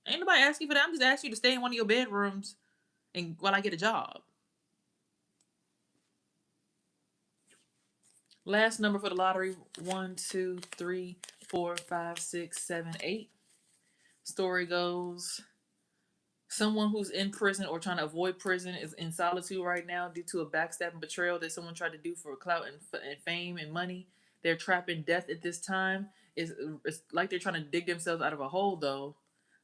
Ain't nobody asking for that. I'm just asking you to stay in one of your bedrooms and while I get a job. Last number for the lottery: 1, 2, 3, 4, 5, 6, 7, 8. Story goes: someone who's in prison or trying to avoid prison is in solitude right now due to a backstabbing betrayal that someone tried to do for clout and fame and money. They're trapped in death at this time. It's like they're trying to dig themselves out of a hole, though.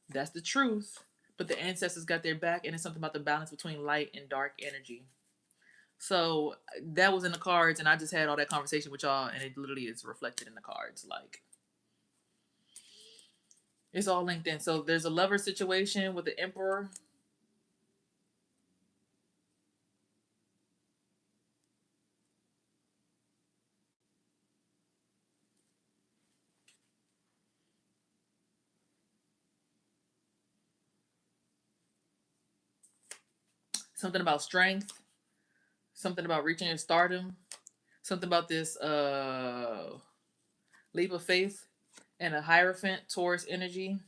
That's the truth. But the ancestors got their back, and it's something about the balance between light and dark energy. So that was in the cards, and I just had all that conversation with y'all, and it literally is reflected in the cards. Like, it's all linked in. So there's a lover situation with the emperor. Something about strength, something about reaching your stardom, something about this leap of faith, and a hierophant Taurus energy.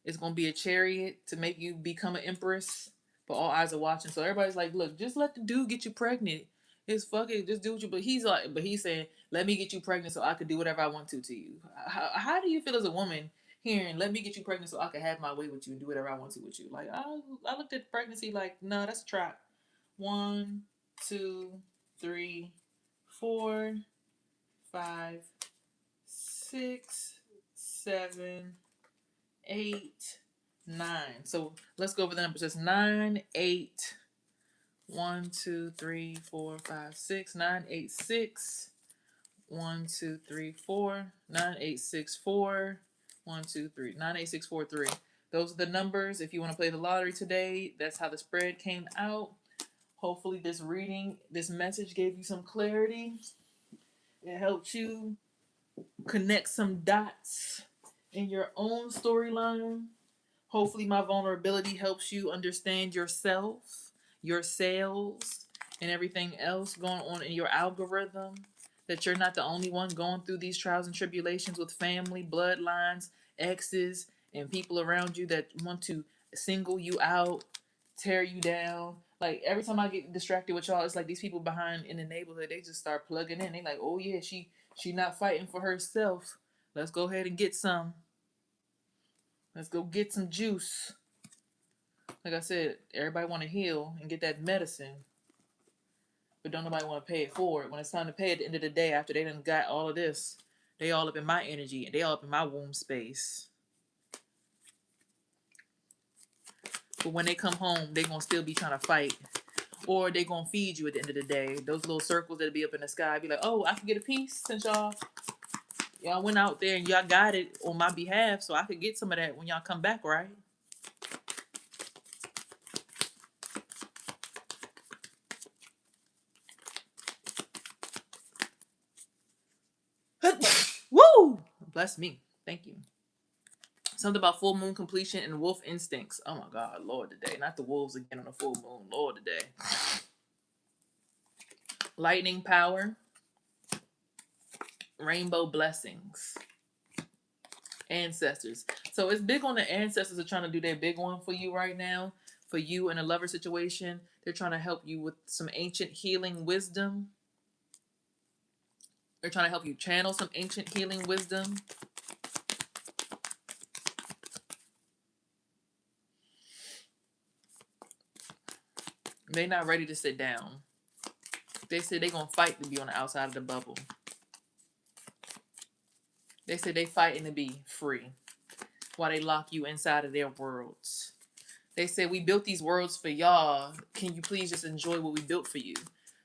It's gonna be a chariot to make you become an empress, but all eyes are watching. So everybody's like, "Look, just let the dude get you pregnant. It's fuck it, just do what you." But he's saying, "Let me get you pregnant so I could do whatever I want to you." How do you feel as a woman hearing, "Let me get you pregnant so I can have my way with you and do whatever I want to with you"? Like, I looked at pregnancy like, no, that's a trap. One, two, three, 4, 5, 6, 7, 8, 9. So let's go over the numbers. It's 9, 8. 1, 2, 3, 4, 5, 6, 9, 8, 6. 1, 2, 3, 4. 9, 8, 6, 4. 1, 2, 3. 9, 8, 6, 4, 3. Those are the numbers. If you want to play the lottery today, that's how the spread came out. Hopefully, this reading, this message gave you some clarity. It helped you connect some dots in your own storyline. Hopefully, my vulnerability helps you understand yourself, your sales, and everything else going on in your algorithm. That you're not the only one going through these trials and tribulations with family, bloodlines, exes, and people around you that want to single you out, tear you down. Like every time I get distracted with y'all, it's like these people behind in the neighborhood, they just start plugging in. They like, oh yeah, she not fighting for herself. Let's go ahead and get some. Let's go get some juice. Like I said, everybody want to heal and get that medicine, but don't nobody want to pay it for it. When it's time to pay at the end of the day, after they done got all of this, they all up in my energy and they all up in my womb space. But when they come home, they gonna still be trying to fight, or they gonna feed you at the end of the day. Those little circles that'll be up in the sky, be like, oh, I can get a piece since y'all went out there and y'all got it on my behalf, so I could get some of that when y'all come back, right? Woo! Bless me. Thank you. Something about full moon completion and wolf instincts. Oh my God, Lord today. Not the wolves again on a full moon. Lord today. Lightning power. Rainbow blessings. Ancestors. So it's big on the ancestors are trying to do their big one for you right now. For you in a lover situation. They're trying to help you with some ancient healing wisdom. They're trying to help you channel some ancient healing wisdom. They're not ready to sit down. They said they're going to fight to be on the outside of the bubble. They said they fighting to be free while they lock you inside of their worlds. They said we built these worlds for y'all. Can you please just enjoy what we built for you?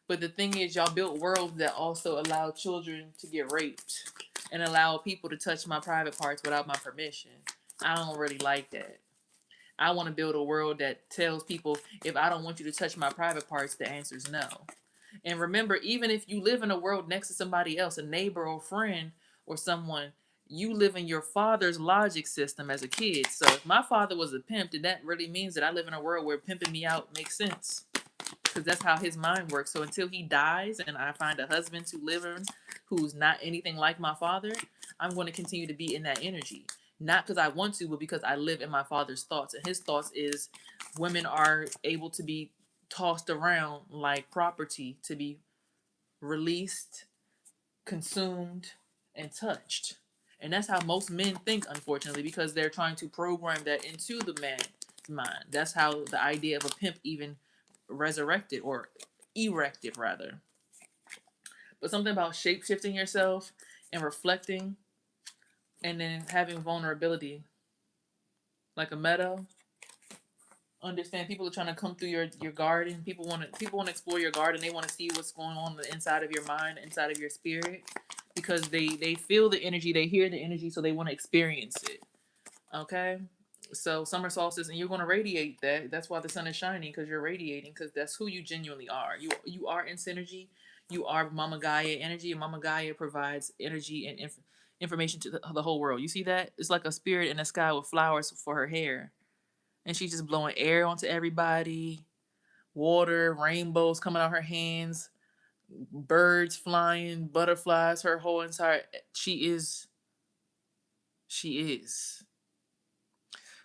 But the thing is, y'all built worlds that also allow children to get raped and allow people to touch my private parts without my permission. I don't really like that. I want to build a world that tells people if I don't want you to touch my private parts, the answer is no. And remember, even if you live in a world next to somebody else, a neighbor or friend or someone, you live in your father's logic system as a kid. So if my father was a pimp, then that really means that I live in a world where pimping me out makes sense. Because that's how his mind works. So until he dies and I find a husband to live in who's not anything like my father, I'm going to continue to be in that energy. Not because I want to, but because I live in my father's thoughts. And his thoughts is women are able to be tossed around like property to be released consumed, and touched. And that's how most men think, unfortunately, because they're trying to program that into the man's mind. That's how the idea of a pimp even resurrected or erected, rather. But something about shape shifting yourself and reflecting and then having vulnerability, like a meadow. Understand, people are trying to come through your garden. People want to explore your garden. They want to see what's going on the inside of your mind, inside of your spirit, because they feel the energy, they hear the energy, so they want to experience it. Okay, so summer solstice, and you're going to radiate that. That's why the sun is shining, because you're radiating, because that's who you genuinely are. You are in synergy. You are Mama Gaia energy, and Mama Gaia provides energy and information to the whole world. You see that? It's like a spirit in the sky with flowers for her hair, and she's just blowing air onto everybody. Water, rainbows coming out her hands, birds flying, butterflies. Her whole entire she is. She is.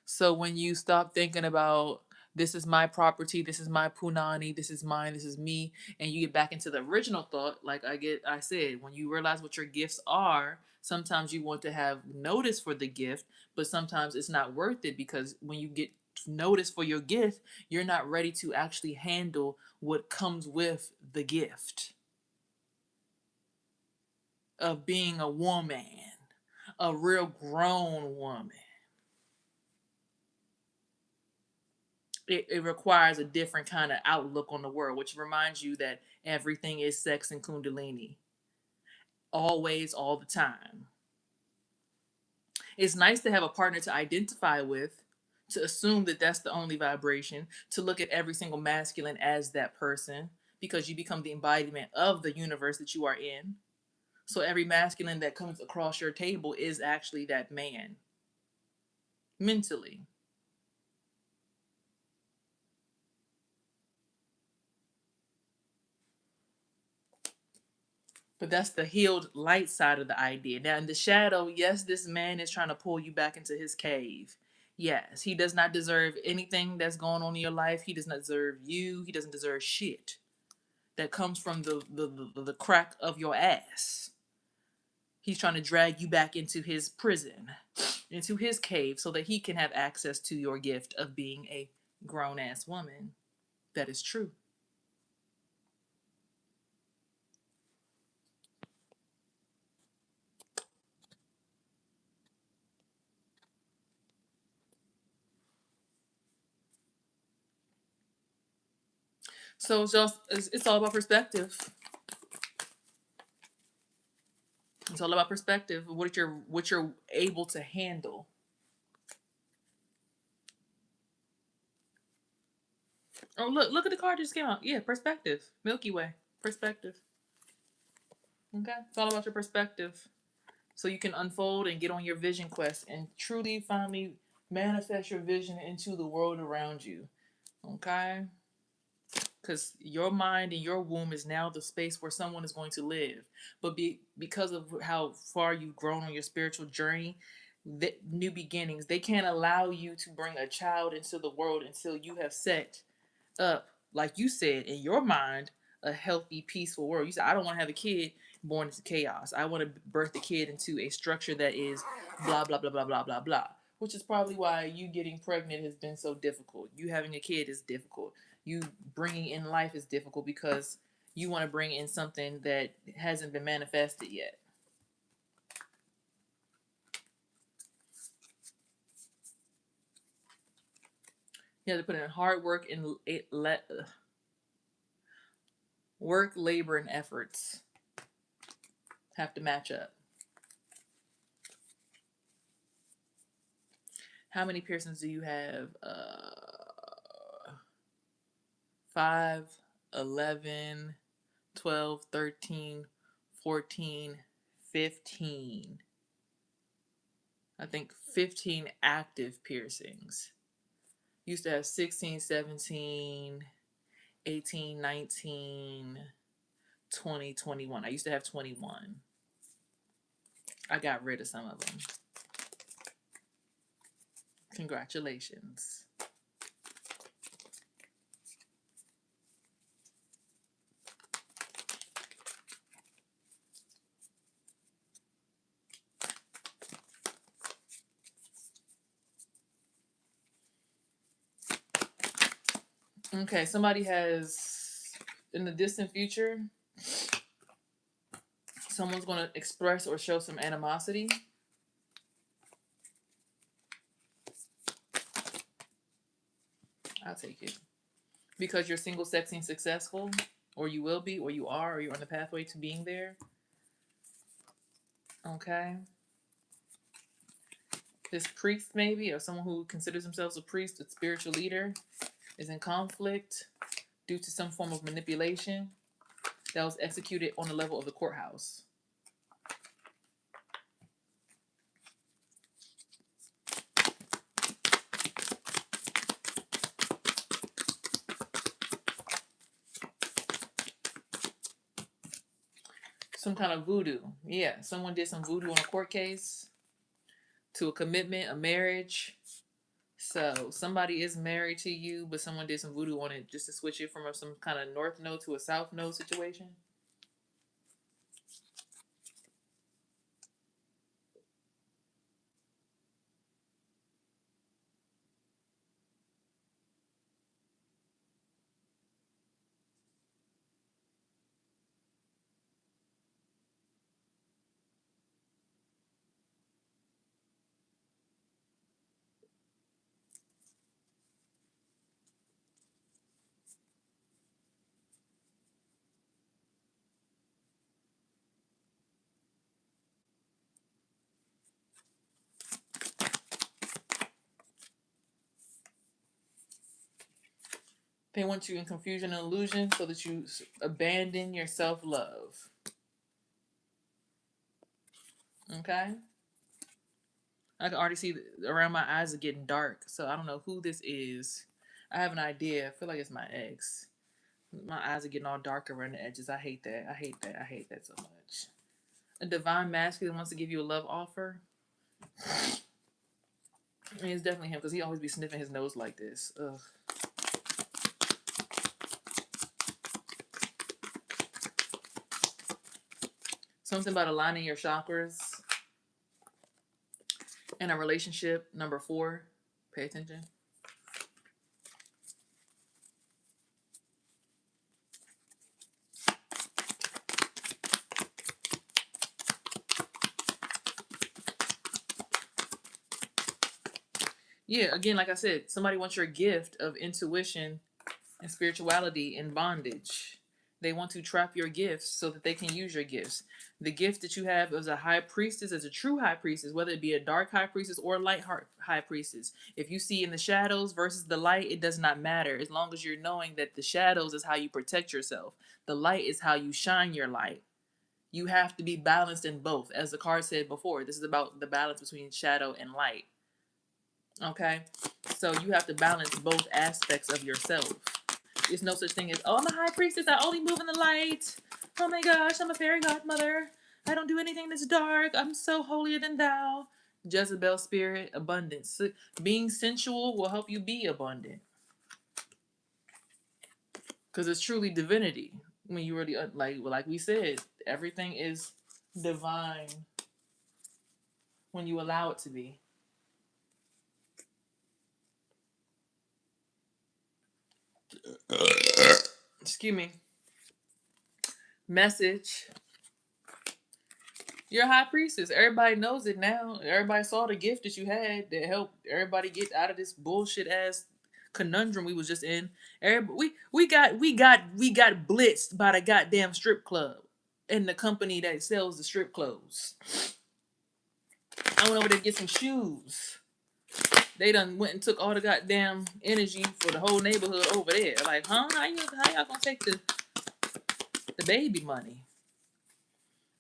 So when you stop thinking about this is my property, this is my punani, this is mine, this is me, and you get back into the original thought, like I said, when you realize what your gifts are, sometimes you want to have notice for the gift, but sometimes it's not worth it, because when you get notice for your gift, you're not ready to actually handle what comes with the gift of being a woman, a real grown woman. It requires a different kind of outlook on the world, which reminds you that everything is sex and kundalini. Always, all the time. It's nice to have a partner to identify with, to assume that that's the only vibration, to look at every single masculine as that person, because you become the embodiment of the universe that you are in. So every masculine that comes across your table is actually that man, mentally. But that's the healed light side of the idea. Now, in the shadow, yes, this man is trying to pull you back into his cave. Yes, he does not deserve anything that's going on in your life. He does not deserve you. He doesn't deserve shit that comes from the crack of your ass. He's trying to drag you back into his prison, into his cave, so that he can have access to your gift of being a grown ass woman. That is true. So it's all about perspective. It's all about perspective. What you're able to handle. Oh, look at the card just came out. Yeah, perspective. Milky Way. Perspective. Okay? It's all about your perspective. So you can unfold and get on your vision quest and truly finally manifest your vision into the world around you. Okay? Because your mind and your womb is now the space where someone is going to live. But because of how far you've grown on your spiritual journey, the new beginnings, they can't allow you to bring a child into the world until you have set up, like you said, in your mind, a healthy, peaceful world. You said, I don't want to have a kid born into chaos. I want to birth the kid into a structure that is blah, blah, blah, blah, blah, blah, blah. Which is probably why you getting pregnant has been so difficult. You having a kid is difficult. You bringing in life is difficult because you want to bring in something that hasn't been manifested yet. You have to put in hard work and work, labor, and efforts have to match up. How many piercings do you have? 5, 11, 12, 13, 14, 15. I think 15 active piercings. Used to have 16, 17, 18, 19, 20, 21. I used to have 21. I got rid of some of them. Congratulations. Okay, somebody has, in the distant future, someone's going to express or show some animosity. I'll take it. Because you're single, sexy, and successful, or you will be, or you are, or you're on the pathway to being there. Okay. This priest, maybe, or someone who considers themselves a priest, a spiritual leader, is in conflict due to some form of manipulation that was executed on the level of the courthouse. Some kind of voodoo. Yeah, someone did some voodoo on a court case to a commitment, a marriage. So somebody is married to you, but someone did some voodoo on it just to switch it from some kind of north node to a south node situation. They want you in confusion and illusion so that you abandon your self love. Okay? I can already see around my eyes are getting dark, so I don't know who this is. I have an idea. I feel like it's my ex. My eyes are getting all dark around the edges. I hate that. I hate that. I hate that so much. A divine masculine wants to give you a love offer. I mean, it's definitely him because he always be sniffing his nose like this. Ugh. Something about aligning your chakras in a relationship. Number 4. Pay attention. Yeah, again, like I said, somebody wants your gift of intuition and spirituality in bondage. They want to trap your gifts so that they can use your gifts. The gift that you have as a high priestess, as a true high priestess, whether it be a dark high priestess or a light high priestess, if you see in the shadows versus the light, it does not matter as long as you're knowing that the shadows is how you protect yourself. The light is how you shine your light. You have to be balanced in both. As the card said before, this is about the balance between shadow and light. Okay? So you have to balance both aspects of yourself. There's no such thing as, oh, I'm a high priestess. I only move in the light. Oh my gosh, I'm a fairy godmother. I don't do anything that's dark. I'm so holier than thou. Jezebel spirit, abundance. Being sensual will help you be abundant. Because it's truly divinity. When you really, like we said, everything is divine when you allow it to be. Excuse me. Message. You're a high priestess. Everybody knows it now. Everybody saw the gift that you had that helped everybody get out of this bullshit ass conundrum we was just in. Everybody, we got blitzed by the goddamn strip club and the company that sells the strip clothes. I went over there to get some shoes. They done went and took all the goddamn energy for the whole neighborhood over there. Like, huh? How y'all gonna take the baby money?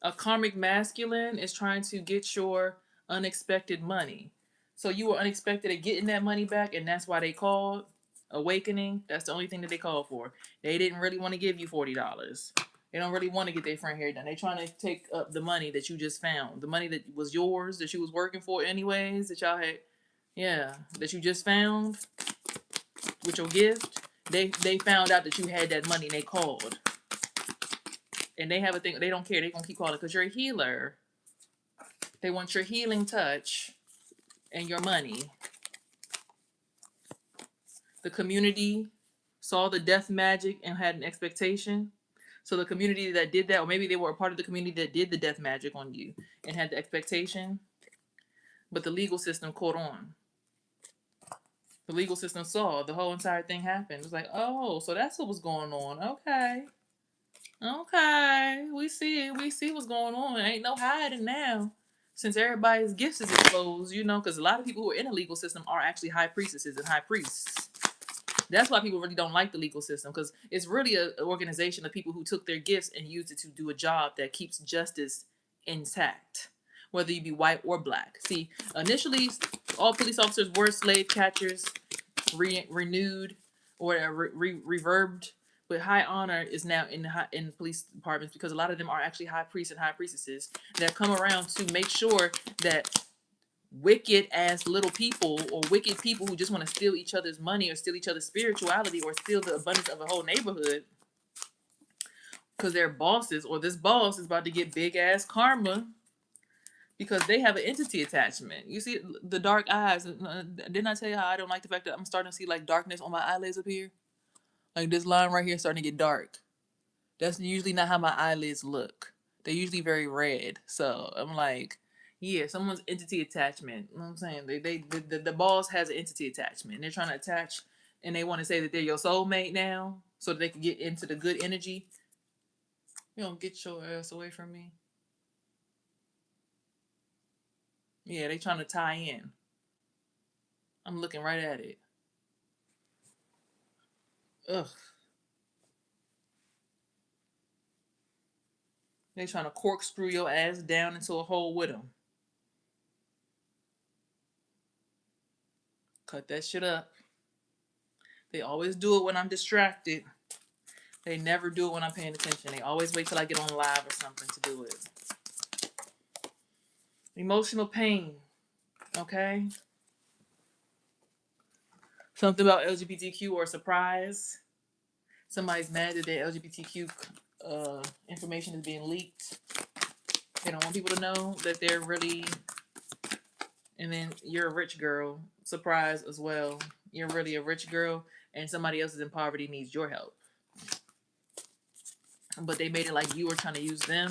A karmic masculine is trying to get your unexpected money. So you were unexpected at getting that money back, and that's why they called. Awakening, that's the only thing that they called for. They didn't really want to give you $40. They don't really want to get their front hair done. They trying to take up the money that you just found. The money that was yours, that you was working for anyways, that y'all had, yeah, that you just found with your gift. They found out that you had that money and they called. And they have a thing, they don't care. They're going to keep calling because you're a healer. They want your healing touch and your money. The community saw the death magic and had an expectation. So the community that did that, or maybe they were a part of the community that did the death magic on you and had the expectation, but the legal system caught on. The legal system saw the whole entire thing happen. It was like, oh, so that's what was going on. Okay. Okay. We see it. We see what's going on. Ain't no hiding now. Since everybody's gifts is exposed, because a lot of people who are in the legal system are actually high priestesses and high priests. That's why people really don't like the legal system, because it's really an organization of people who took their gifts and used it to do a job that keeps justice intact, whether you be white or black. See, initially, all police officers were slave catchers, renewed or reverbed, but high honor is now in police departments because a lot of them are actually high priests and high priestesses that come around to make sure that wicked ass little people or wicked people who just want to steal each other's money or steal each other's spirituality or steal the abundance of a whole neighborhood because they're bosses, or this boss is about to get big ass karma because they have an entity attachment. You see the dark eyes. Didn't I tell you how I don't like the fact that I'm starting to see like darkness on my eyelids up here? Like this line right here is starting to get dark. That's usually not how my eyelids look. They're usually very red. So I'm like, yeah, someone's entity attachment. You know what I'm saying? The boss has an entity attachment. And they're trying to attach, and they want to say that they're your soulmate now so that they can get into the good energy. You don't get your ass away from me. Yeah, they trying to tie in. I'm looking right at it. Ugh. They trying to corkscrew your ass down into a hole with them. Cut that shit up. They always do it when I'm distracted. They never do it when I'm paying attention. They always wait till I get on live or something to do it. Emotional pain. Okay? Something about LGBTQ or surprise. Somebody's mad that their LGBTQ information is being leaked. They don't want people to know that they're really. And then you're a rich girl. Surprise as well. You're really a rich girl, and somebody else is in poverty needs your help. But they made it like you were trying to use them.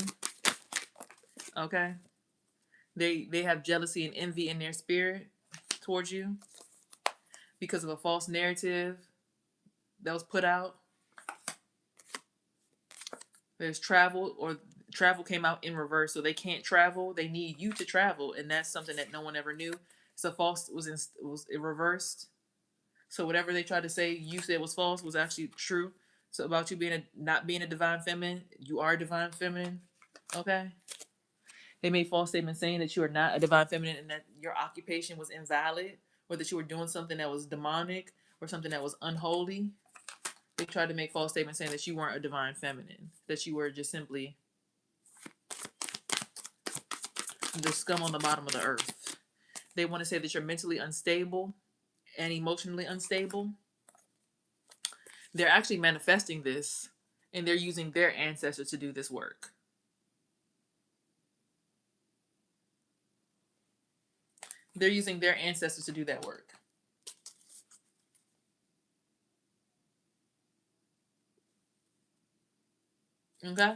Okay? They have jealousy and envy in their spirit towards you because of a false narrative that was put out. There's travel, or travel came out in reverse, so they can't travel. They need you to travel, and that's something that no one ever knew. So false was reversed. So whatever they tried to say you said was false was actually true. So about you not being a divine feminine, you are a divine feminine. Okay. They made false statements saying that you are not a divine feminine and that your occupation was invalid, or that you were doing something that was demonic or something that was unholy. They tried to make false statements saying that you weren't a divine feminine, that you were just simply the scum on the bottom of the earth. They want to say that you're mentally unstable and emotionally unstable. They're actually manifesting this, and they're using their ancestors to do this work. They're using their ancestors to do that work. Okay?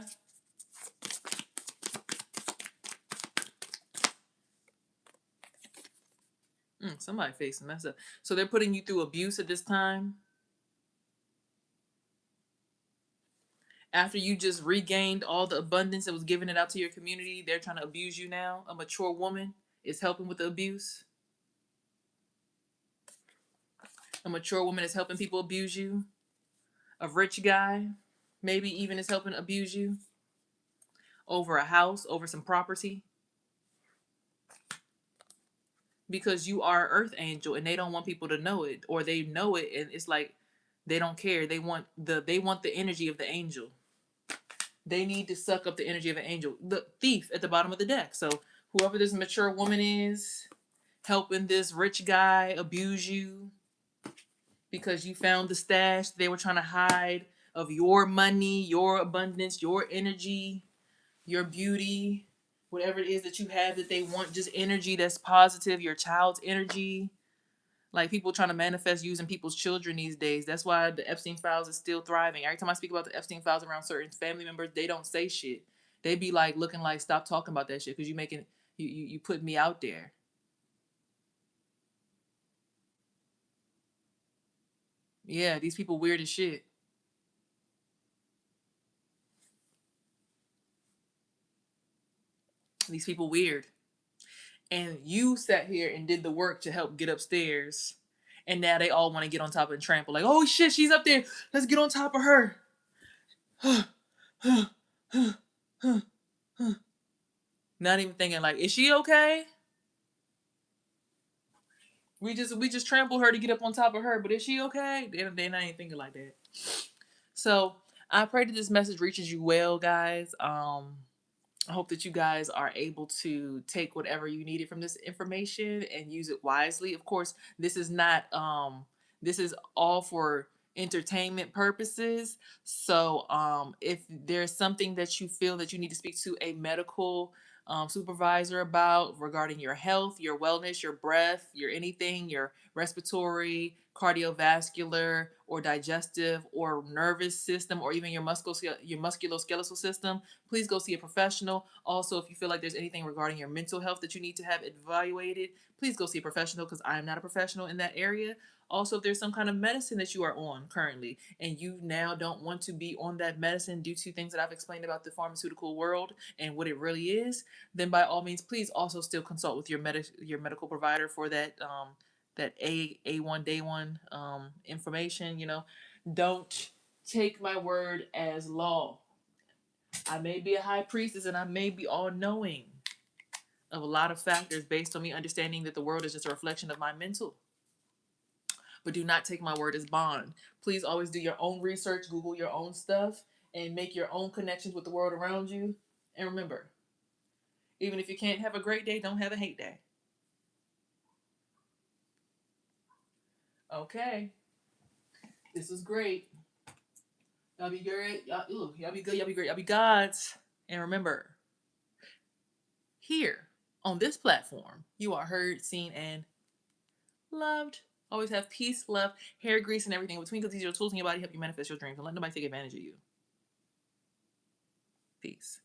Somebody facing mess up. So they're putting you through abuse at this time. After you just regained all the abundance that was given it out to your community, they're trying to abuse you now. A mature woman is helping with the abuse. A mature woman is helping people abuse you. A rich guy maybe even is helping abuse you over a house, over some property. Because you are an earth angel and they don't want people to know it, or they know it and it's like they don't care. They want the energy of the angel. They need to suck up the energy of an angel. The thief at the bottom of the deck. So whoever this mature woman is helping this rich guy abuse you because you found the stash they were trying to hide of your money, your abundance, your energy, your beauty, whatever it is that you have that they want, just energy that's positive, your child's energy. Like people trying to manifest using people's children these days. That's why the Epstein files is still thriving. Every time I speak about the Epstein files around certain family members, they don't say shit. They be like looking like, stop talking about that shit because you making you put me out there. Yeah, these people weird as shit. These people weird. And you sat here and did the work to help get upstairs. And now they all want to get on top and trample. Like, oh shit, she's up there. Let's get on top of her. Not even thinking like, is she okay? We just trample her to get up on top of her, but is she okay? They're not even thinking like that. So I pray that this message reaches you well, guys. I hope that you guys are able to take whatever you needed from this information and use it wisely. Of course, this is not this is all for entertainment purposes. So if there's something that you feel that you need to speak to a medical supervisor about regarding your health, your wellness, your breath, your anything, your respiratory, cardiovascular, or digestive, or nervous system, or even your musculoskeletal system, please go see a professional. Also, if you feel like there's anything regarding your mental health that you need to have evaluated, please go see a professional because I'm not a professional in that area. Also, if there's some kind of medicine that you are on currently and you now don't want to be on that medicine due to things that I've explained about the pharmaceutical world and what it really is, then by all means, please also still consult with your medical provider for that A1 day one information. Don't take my word as law. I may be a high priestess and I may be all knowing of a lot of factors based on me understanding that the world is just a reflection of my mental. But do not take my word as bond. Please always do your own research, Google your own stuff, and make your own connections with the world around you. And remember, even if you can't have a great day, don't have a hate day. Okay, this was great. Y'all be great. Y'all be good. Y'all be great. Y'all be gods. And remember, here on this platform, you are heard, seen, and loved. Always have peace, love, hair grease, and everything in between because these are tools in your body to help you manifest your dreams. And let nobody take advantage of you. Peace.